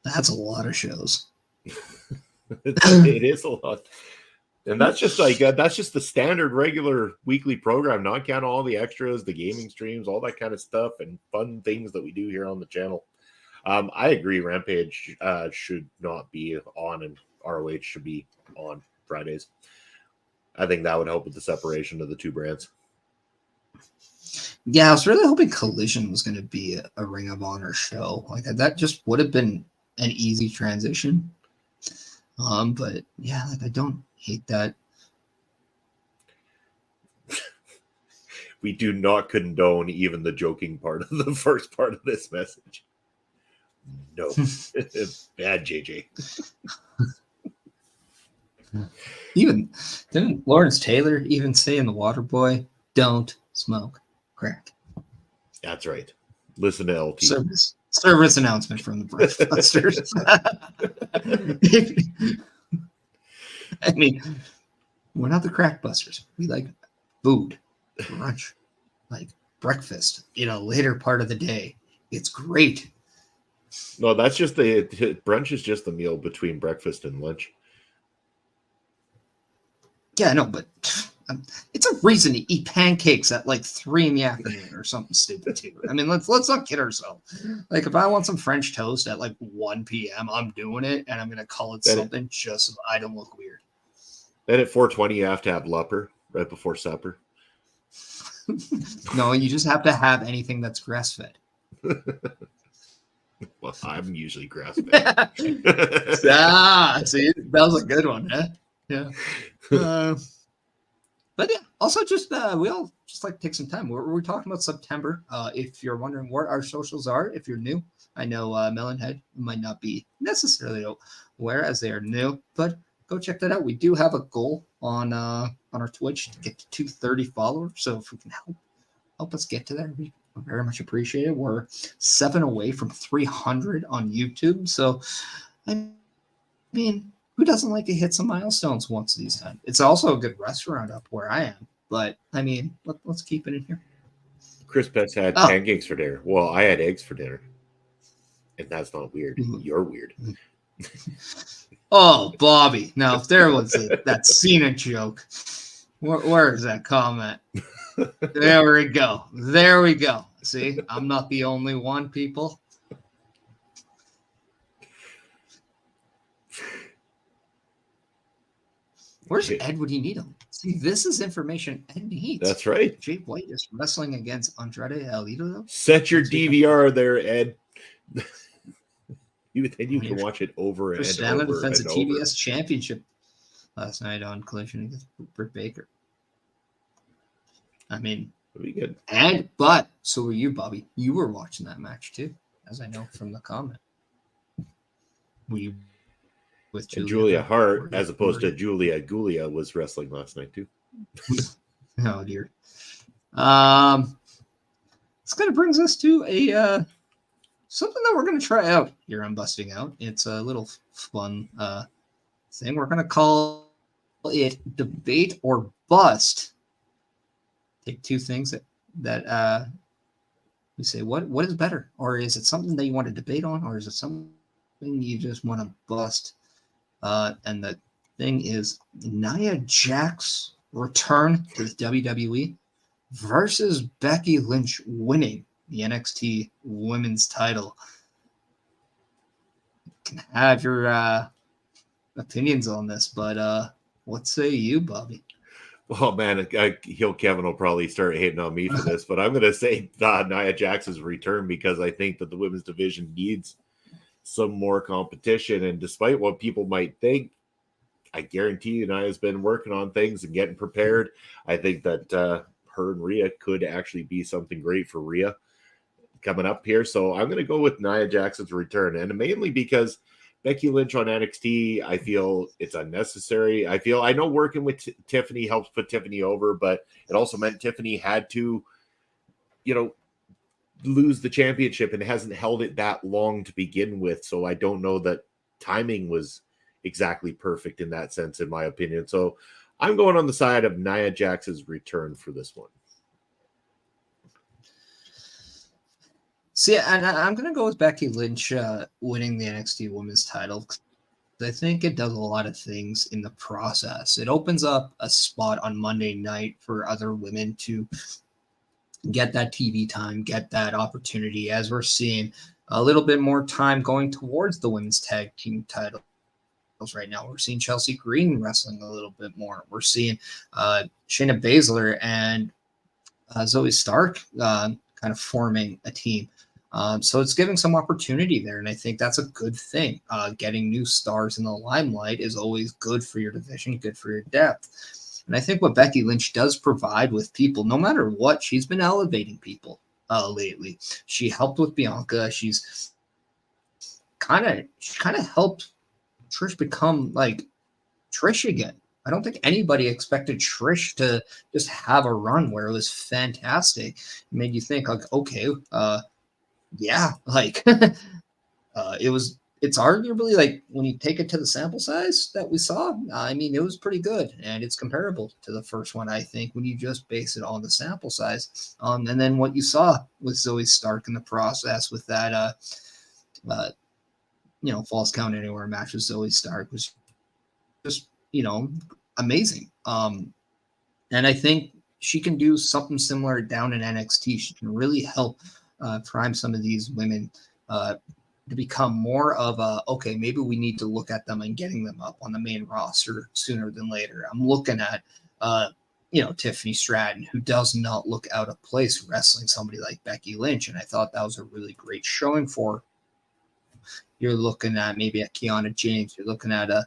B: That's a lot of shows.
A: It is a lot. And that's just the standard regular weekly program, not counting all the extras, the gaming streams, all that kind of stuff and fun things that we do here on the channel. I agree. Rampage should not be on and ROH should be on Fridays. I think that would help with the separation of the two brands.
B: Yeah, I was really hoping Collision was going to be a Ring of Honor show. Like that just would have been an easy transition. But yeah, like I don't hate that.
A: We do not condone even the joking part of the first part of this message. No. Bad JJ.
B: Even didn't Lawrence Taylor even say in The Waterboy, don't smoke crack?
A: That's right. Listen to LT.
B: Service announcement from the Brunch Busters. I mean, we're not the crack busters. We like food, brunch, like breakfast, later part of the day. It's great.
A: No, that's just brunch is just the meal between breakfast and lunch.
B: Yeah, I know, but it's a reason to eat pancakes at like 3 in the afternoon or something stupid too. I mean, let's not kid ourselves. Like if I want some French toast at like 1 p.m., I'm doing it, and I'm gonna call it something just so I don't look weird.
A: Then at 4:20, you have to have Lupper right before supper.
B: No, you just have to have anything that's grass fed.
A: Well, I'm usually grass fed.
B: See, that was a good one, huh? Yeah. But yeah, also just we all just like to take some time. We're talking about September. If you're wondering where our socials are, if you're new, I know Melonhead might not be necessarily aware as they are new, but go check that out. We do have a goal on our Twitch to get to 230 followers. So if we can help us get to there, we very much appreciate it. We're 7 away from 300 on YouTube. So I mean, who doesn't like to hit some milestones once these times? It's also a good restaurant up where I am. But, I mean, let's keep it in here.
A: Chris Betts had pancakes for dinner. Well, I had eggs for dinner. And that's not weird.
B: Mhm.
A: You're weird.
B: Oh, Bobby. Now, if there was that Cena joke, where is that comment? There we go. There we go. See, I'm not the only one, people. Where's Ed when you need him? See, this is information Ed needs.
A: That's right.
B: Jay White is wrestling against Andrade Alito.
A: Set your DVR there, Ed. You can watch it over and over
B: defends
A: and
B: a
A: over.
B: TBS championship last night on Collision against Britt Baker. I mean,
A: that'd be good.
B: But so were you, Bobby. You were watching that match too, as I know from the comment. Were you with
A: Julia Hart, as opposed to Julia Gulia, was wrestling last night too.
B: Oh dear. This kind of brings us to a something that we're going to try out here on Busting Out. It's a little fun thing. We're going to call it Debate or Bust. Take two things that we say, what is better? Or is it something that you want to debate on? Or is it something you just want to bust? And the thing is Nia Jax's return to the WWE versus Becky Lynch winning the NXT Women's title. You can have your opinions on this, but what say you, Bobby?
A: Well, man, Kevin will probably start hating on me for this, but I'm going to say Nia Jax's return because I think that the women's division needs some more competition. And despite what people might think, I guarantee you Nia's been working on things and getting prepared. I think that her and Rhea could actually be something great for Rhea coming up here. So I'm going to go with Nia Jax's return, and mainly because Becky Lynch on NXT, I feel it's unnecessary. I know working with Tiffany helps put Tiffany over, but it also meant Tiffany had to, lose the championship, and hasn't held it that long to begin with. So I don't know that timing was exactly perfect in that sense, in my opinion. So I'm going on the side of Nia Jax's return for this one.
B: See, and I'm going to go with Becky Lynch winning the NXT Women's title. I think it does a lot of things in the process. It opens up a spot on Monday night for other women to get that TV time, get that opportunity, as we're seeing a little bit more time going towards the women's tag team titles right now. We're seeing Chelsea Green wrestling a little bit more. We're seeing Shayna Baszler and Zoe Stark kind of forming a team. So it's giving some opportunity there, and I think that's a good thing. Getting new stars in the limelight is always good for your division, good for your depth. And I think what Becky Lynch does provide with people, no matter what, she's been elevating people lately. She helped with Bianca. She's kind of helped Trish become like Trish again. I don't think anybody expected Trish to just have a run where it was fantastic. It made you think, like, okay, yeah, like it's arguably, like, when you take it to the sample size that we saw, I mean, it was pretty good, and it's comparable to the first one, I think, when you just base it on the sample size. And then what you saw with Zoe Stark in the process with that, Falls Count Anywhere match with Zoe Stark was just, amazing. And I think she can do something similar down in NXT. She can really help prime some of these women to become more of a, okay, maybe we need to look at them and getting them up on the main roster sooner than later. I'm looking at, Tiffany Stratton, who does not look out of place wrestling somebody like Becky Lynch. And I thought that was a really great showing for her. You're looking at maybe a Kiana James. You're looking at a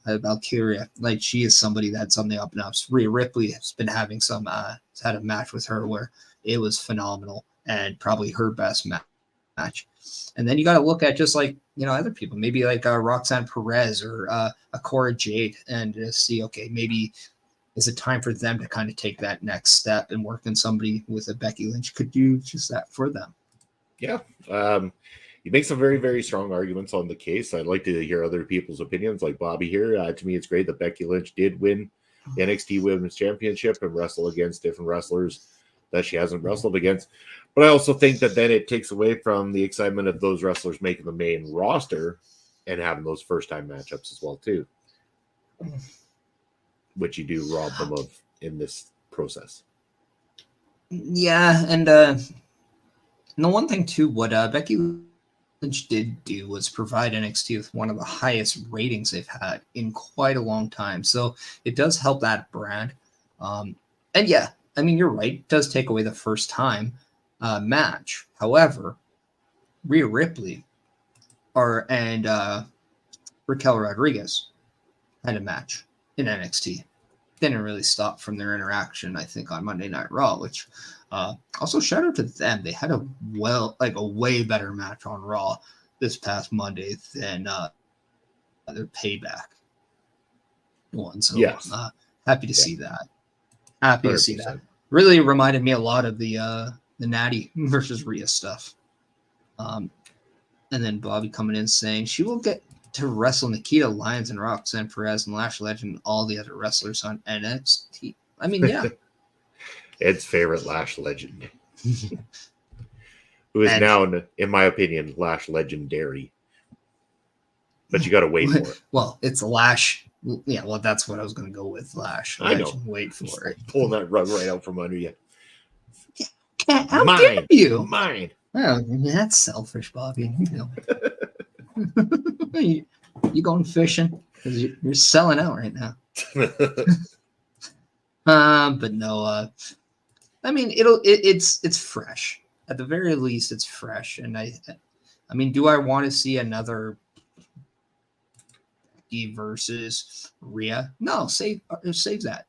B: Valkyria. Like, she is somebody that's on the up and ups. Rhea Ripley has been having has had a match with her where it was phenomenal and probably her best match. And then you got to look at just like, other people, maybe like Roxanne Perez or a Cora Jade, and just see, okay, maybe is it time for them to kind of take that next step and work on somebody with a Becky Lynch could do just that for them.
A: Yeah. You make some very, very strong arguments on the case. I'd like to hear other people's opinions, like Bobby here. To me, it's great that Becky Lynch did win the NXT Women's Championship and wrestle against different wrestlers that she hasn't wrestled against. But I also think that then it takes away from the excitement of those wrestlers making the main roster and having those first-time matchups as well, too. Which you do rob them of in this process.
B: Yeah, and the one thing, too, what Becky Lynch did do was provide NXT with one of the highest ratings they've had in quite a long time. So it does help that brand. And yeah, I mean, you're right. It does take away the first-time match. However, Rhea Ripley and Raquel Rodriguez had a match in NXT. Didn't really stop from their interaction, I think, on Monday Night Raw, which also shout out to them. They had a way better match on Raw this past Monday than their Payback one. So
A: yes.
B: Happy to see that. Happy 100%. To see that. Really reminded me a lot of the Natty versus Rhea stuff. And then Bobby coming in saying she will get to wrestle Nikita Lyons and Roxanne Perez and Lash Legend and all the other wrestlers on NXT. I mean, yeah.
A: Ed's favorite Lash Legend. Who is now, in my opinion, Lash Legendary. But you got to wait for it.
B: Well, it's Lash. Yeah, well, that's what I was going to go with, Lash.
A: I know.
B: Wait for it.
A: Pulling that rug right out from under you.
B: How dare you?
A: Mine.
B: Oh, that's selfish, Bobby. You know. You going fishing because you're selling out right now. But no, I mean it's fresh. At the very least, it's fresh. And I mean, do I want to see another Becky versus Rhea? No, save that.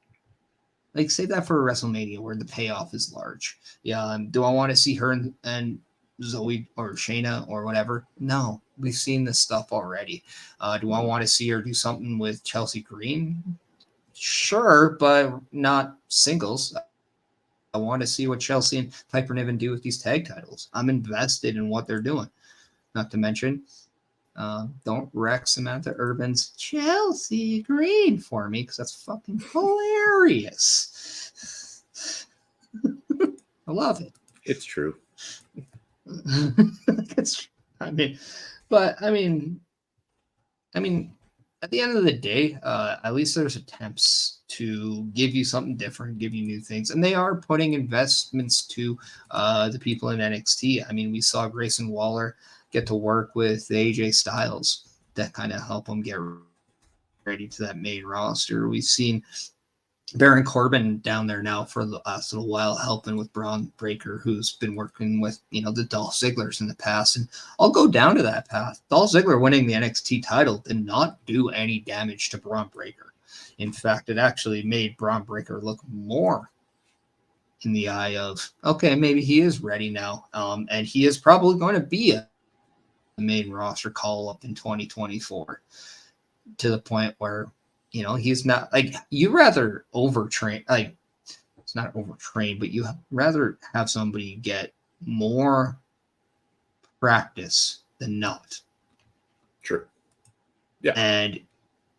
B: Like, save that for WrestleMania where the payoff is large. Yeah. Do I want to see her and Zoe or Shayna or whatever? No, we've seen this stuff already. Do I want to see her do something with Chelsea Green? Sure, but not singles. I want to see what Chelsea and Piper Niven do with these tag titles. I'm invested in what they're doing. Not to mention, don't wreck Samantha Urban's Chelsea Green for me because that's fucking hilarious. I love it.
A: It's true.
B: I mean, at the end of the day, at least there's attempts to give you something different, give you new things, and they are putting investments to the people in NXT. I mean, we saw Grayson Waller get to work with AJ Styles that kind of help them get ready to that main roster. We've seen Baron Corbin down there now for the last little while, helping with Braun Breaker, who's been working with, the Dolph Zigglers in the past. And I'll go down to that path. Dolph Ziggler winning the NXT title did not do any damage to Braun Breaker. In fact, it actually made Braun Breaker look more in the eye of, okay, maybe he is ready now. And he is probably going to be a main roster call-up in 2024 to the point where, he's not like, you rather overtrain, like it's not overtrained, but you rather have somebody get more practice than not.
A: True. Yeah.
B: And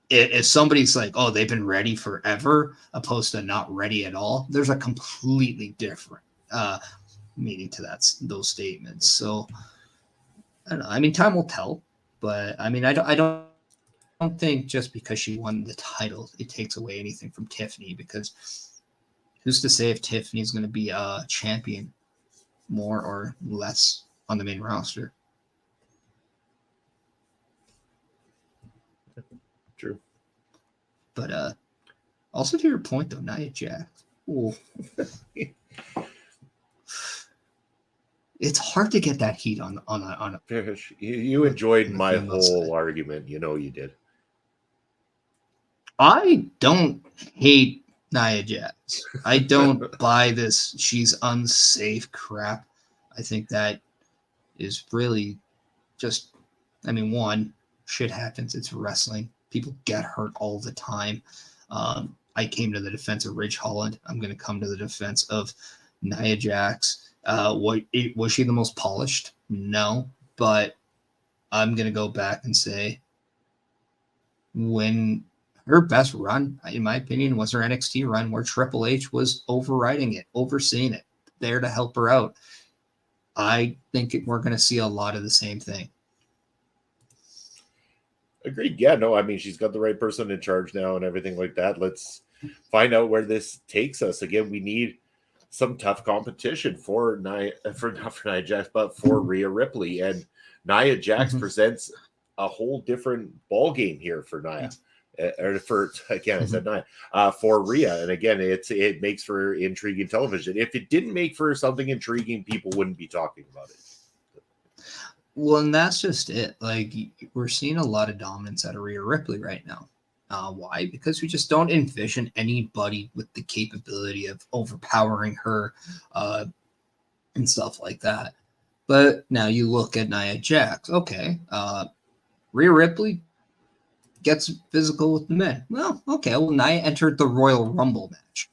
B: if somebody's like, oh, they've been ready forever, opposed to not ready at all, there's a completely different meaning to those statements. So I don't know. I mean, time will tell, but I mean, I don't think just because she won the title, it takes away anything from Tiffany, because who's to say if Tiffany's going to be a champion more or less on the main roster?
A: True.
B: But also to your point though, Nia Jax. It's hard to get that heat on a.
A: You enjoyed my whole argument. You did.
B: I don't hate Nia Jax. I don't buy this she's unsafe crap. I think that is really just, one, shit happens. It's wrestling. People get hurt all the time. I came to the defense of Ridge Holland. I'm going to come to the defense of Nia Jax. Was she the most polished? No, but I'm going to go back and say when her best run, in my opinion, was her NXT run where Triple H was overriding it, overseeing it. there to help her out. I think we're going to see a lot of the same thing.
A: Agreed. Yeah, no, I mean, she's got the right person in charge now and everything like that. Let's find out where this takes us. Again, we need some tough competition for not for Nia Jax, but for Rhea Ripley. And Nia Jax presents a whole different ball game here for Nia. Or for, again, I said Nia, for Rhea. And again, it makes for intriguing television. If it didn't make for something intriguing, people wouldn't be talking about it.
B: Well, and that's just it. Like, we're seeing a lot of dominance out of Rhea Ripley right now. Why? Because we just don't envision anybody with the capability of overpowering her and stuff like that. But now you look at Nia Jax. Okay, Rhea Ripley gets physical with the men. Well, okay. Well, Nia entered the Royal Rumble match.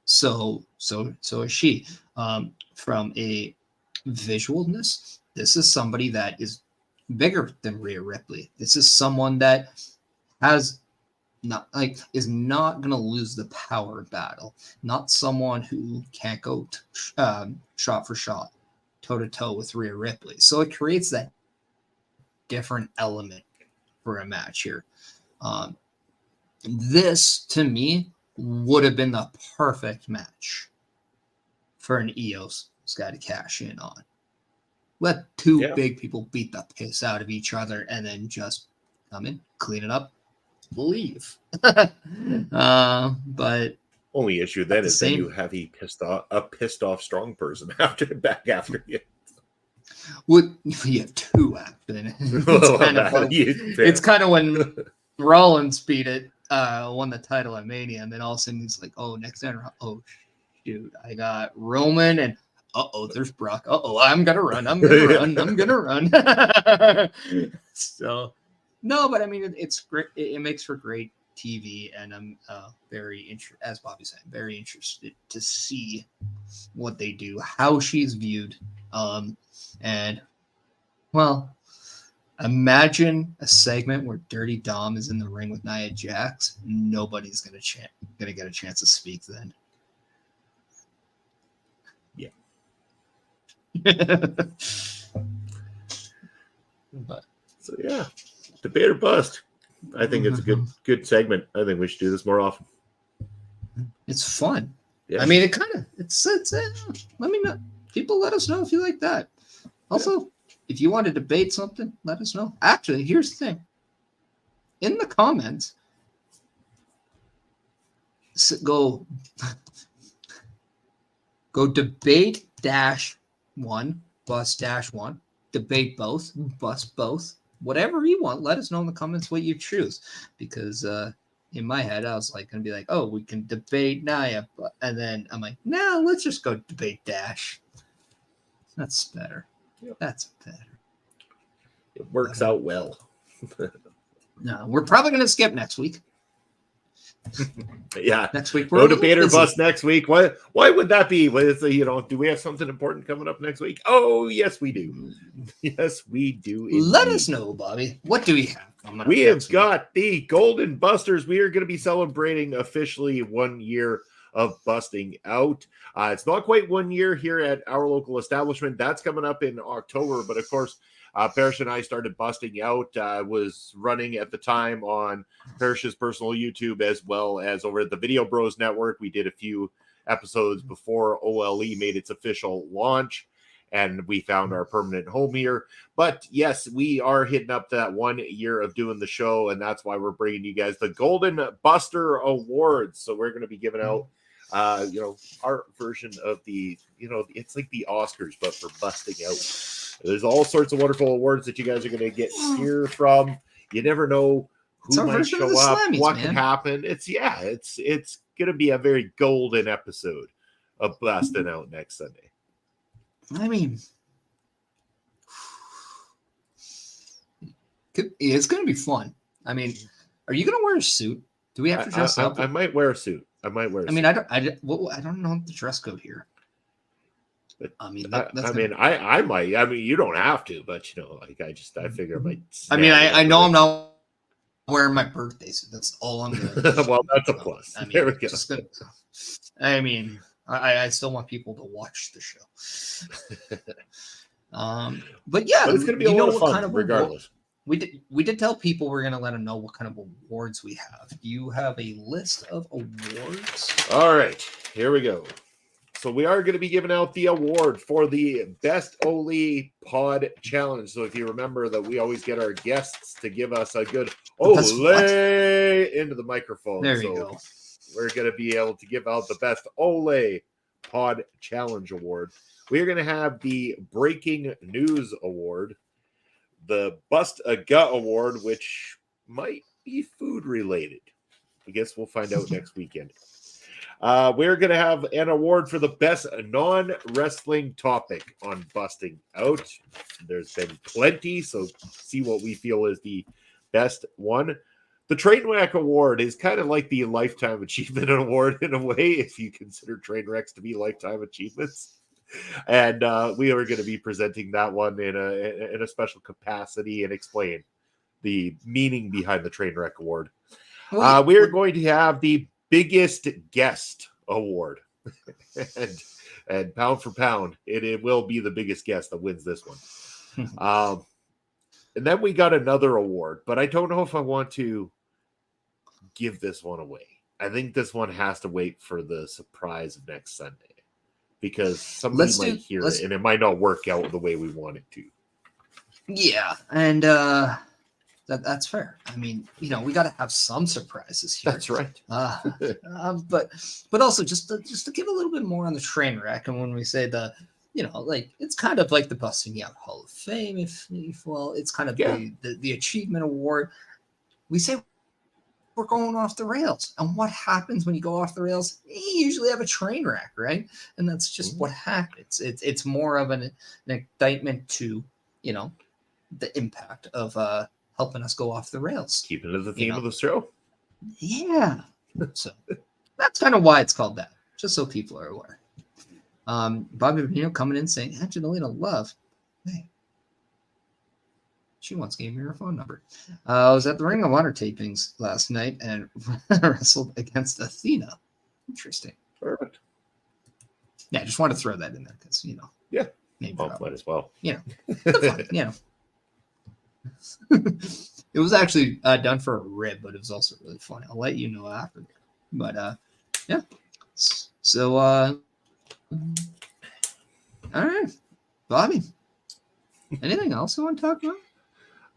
B: So is she. From a visualness, this is somebody that is bigger than Rhea Ripley. This is someone that is not going to lose the power battle. Not someone who can't go shot for shot, toe to toe with Rhea Ripley. So it creates that different element for a match here. This to me would have been the perfect match for an EOS guy to cash in on. Let two big people beat the piss out of each other and then just come in, clean it up, leave. But
A: only issue then is that you have a pissed off strong person back after you.
B: Well, you have two after then. It's kind of when Rollins won the title at Mania, and then all of a sudden he's like, "Oh, next time, oh shoot, I got Roman and." There's Brock. I'm gonna run. I'm gonna run. So, no, but I mean, it's great. It makes for great TV, and I'm very interested, as Bobby said, very interested to see what they do, how she's viewed, and well, imagine a segment where Dirty Dom is in the ring with Nia Jax. Nobody's gonna get a chance to speak then.
A: But so yeah, debate or bust. I think it's a good segment. I think we should do this more often.
B: It's fun.
A: Yeah.
B: I mean, it's let me know. People, let us know if you like that. Also, if you want to debate something, let us know. Actually, here's the thing. In the comments, go debate -1, bust -1, debate both, bust both, whatever you want. Let us know in the comments what you choose, because in my head I was like gonna be like, oh, we can debate Nia, and then I'm like, no, let's just go debate Dash. That's better. That's better.
A: It works out well.
B: No, we're probably gonna skip next week.
A: Yeah,
B: next week
A: no debate or bust next week. Why would that be? Do we have something important coming up next week? Oh, yes, we do. Yes, we do.
B: Let us know, Bobby. What do we have coming up?
A: We have got the Golden Busters. We are going to be celebrating officially 1 year of busting out. It's not quite 1 year here at our local establishment. That's coming up in October, but of course, Parrish and I started busting out. Was running at the time on Parrish's personal YouTube as well as over at the Video Bros Network. We did a few episodes before OLE made its official launch, and we found our permanent home here. But yes, we are hitting up that 1 year of doing the show, and that's why we're bringing you guys the Golden Buster Awards. So we're going to be giving out our version of the, it's like the Oscars, but for busting out. There's all sorts of wonderful awards that you guys are going to get here from. You never know who might show up, Slammies, what can happen. It's going to be a very golden episode of busting out next Sunday.
B: I mean, it's going to be fun. I mean, are you going to wear a suit? Do we have to dress up?
A: I might wear a suit. I mean,
B: I don't know the dress code here. I mean,
A: I might. I mean, you don't have to, but I figure I might.
B: I mean, I know I'm not wearing my birthday suit. That's all I'm gonna do.
A: Well, that's a plus.
B: I mean,
A: there we go.
B: I still want people to watch the show. But yeah,
A: But it's going to be a lot of fun, regardless.
B: We did tell people we're going to let them know what kind of awards we have. Do you have a list of awards?
A: All right, here we go. So we are going to be giving out the award for the Best Ole Pod Challenge. So if you remember that we always get our guests to give us a good Ole into the microphone.
B: There you go.
A: We're going to be able to give out the Best Ole Pod Challenge Award. We are going to have the Breaking News Award, the Bust a Gut Award, which might be food related. I guess we'll find out next weekend. We're going to have an award for the best non-wrestling topic on Busting Out. There's been plenty, so see what we feel is the best one. The Trainwreck Award is kind of like the Lifetime Achievement Award in a way, if you consider train wrecks to be lifetime achievements. And we are going to be presenting that one in a special capacity and explain the meaning behind the Trainwreck Award. We are going to have the Biggest Guest Award. and pound for pound, it will be the biggest guest that wins this one. And then we got another award, but I don't know if I want to give this one away. I think this one has to wait for the surprise of next Sunday, because somebody might hear it and it might not work out the way we want it to. Yeah,
B: and that's fair. I mean, we got to have some surprises here.
A: That's right.
B: But also just to give a little bit more on the train wreck, and when we say it's kind of like the Busting Out Hall of Fame. If it's kind of the Achievement Award. We say we're going off the rails, and what happens when you go off the rails? You usually have a train wreck, right? And that's just what happens. It's more of an indictment to the impact of helping us go off the rails.
A: Keeping it the theme of the show.
B: Yeah. So that's kind of why it's called that, just so people are aware. Bobby coming in saying, Angelina Love. Hey. She once gave me her phone number. I was at the Ring of Honor tapings last night and wrestled against Athena. Interesting.
A: Perfect.
B: Yeah, I just wanted to throw that in there because,
A: Yeah.
B: Maybe
A: might as well.
B: Fun, It was actually done for a rib, but it was also really funny. I'll let you know after. But yeah. So all right, Bobby. Anything else you want to talk about?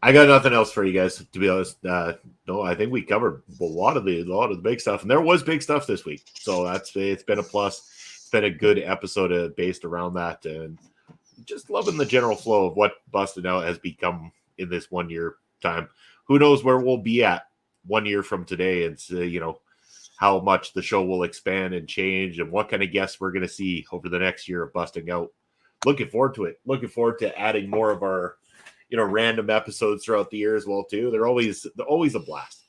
A: I got nothing else for you guys, to be honest. No, I think we covered a lot of the big stuff, and there was big stuff this week, so it's been a plus. It's been a good episode based around that, and just loving the general flow of what Busted Out has become in this 1 year time. Who knows where we'll be at 1 year from today, and how much the show will expand and change, and what kind of guests we're going to see over the next year of Busting Out. Looking forward to it. Looking forward to adding more of our random episodes throughout the year as well too. They're always a blast.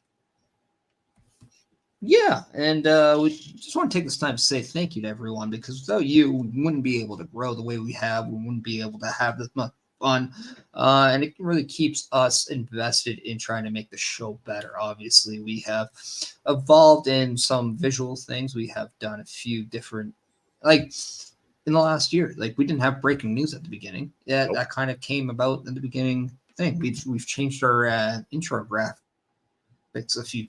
B: Yeah, and we just want to take this time to say thank you to everyone, because without you, we wouldn't be able to grow the way we have. We wouldn't be able to have this much fun, and it really keeps us invested in trying to make the show better. Obviously, we have evolved in some visual things. We have done a few different, in the last year, we didn't have breaking news at the beginning. Yeah, That kind of came about in the beginning thing. We've changed our intro graphics a few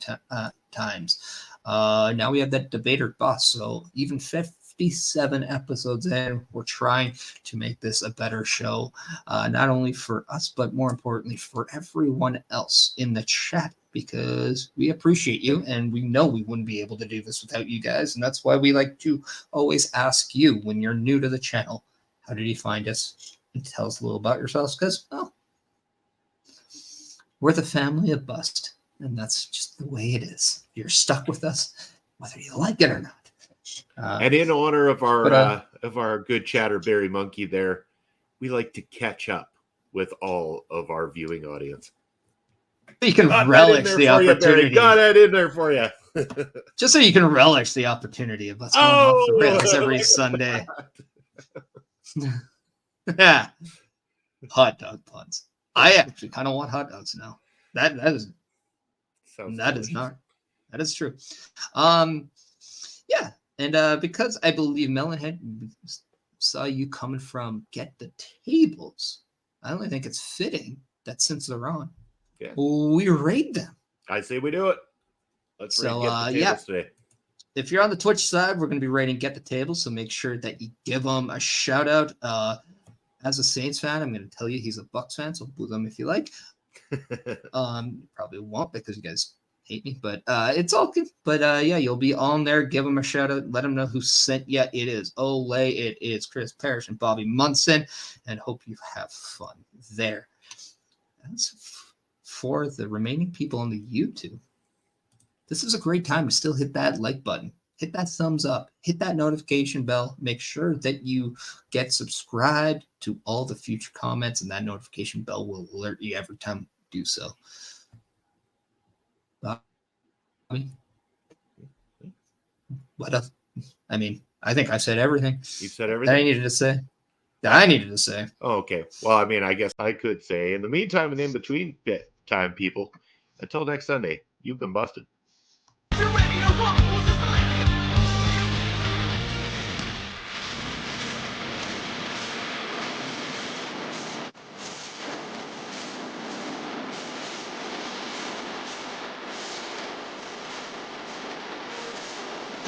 B: times. Now we have that debater bus. So even 57 episodes in, we're trying to make this a better show, not only for us, but more importantly for everyone else in the chat, because we appreciate you, and we know we wouldn't be able to do this without you guys. And that's why we like to always ask you, when you're new to the channel, how did you find us? And tell us a little about yourselves, because, we're the family of Bust, and that's just the way it is. You're stuck with us, whether you like it or not.
A: And in honor of our good chatter Barry Monkey there, we like to catch up with all of our viewing audience.
B: You can relish the opportunity.
A: Got that in there for you.
B: Just so you can relish the opportunity of us going off the rails every Sunday. Yeah. Hot dog puns. I actually kind of want hot dogs now. That is true. Yeah. And because I believe Melonhead saw you coming from Get the Tables, I only think it's fitting that since they're on, we raid them.
A: I say we do it. Let's raid Get the Tables today.
B: If you're on the Twitch side, we're going to be raiding Get the Tables, so make sure that you give them a shout out. As a Saints fan, I'm going to tell you he's a Bucks fan, so boo them if you like. Probably won't because you guys hate me, but it's all good. But yeah, you'll be on there. Give them a shout out. Let them know who sent you. It is Ole, it is Chris Parrish and Bobby Munson, and hope you have fun there. As for the remaining people on the YouTube, this is a great time to still hit that like button. Hit that thumbs up, hit that notification bell, make sure that you get subscribed to all the future comments, and that notification bell will alert you every time you do so. What else? I mean, I think I said everything.
A: You said everything
B: that I needed to say. That I needed to say.
A: Oh, okay. Well, I mean, I guess I could say in the meantime and in between time, people, until next Sunday, you've been busted. You're ready to rock.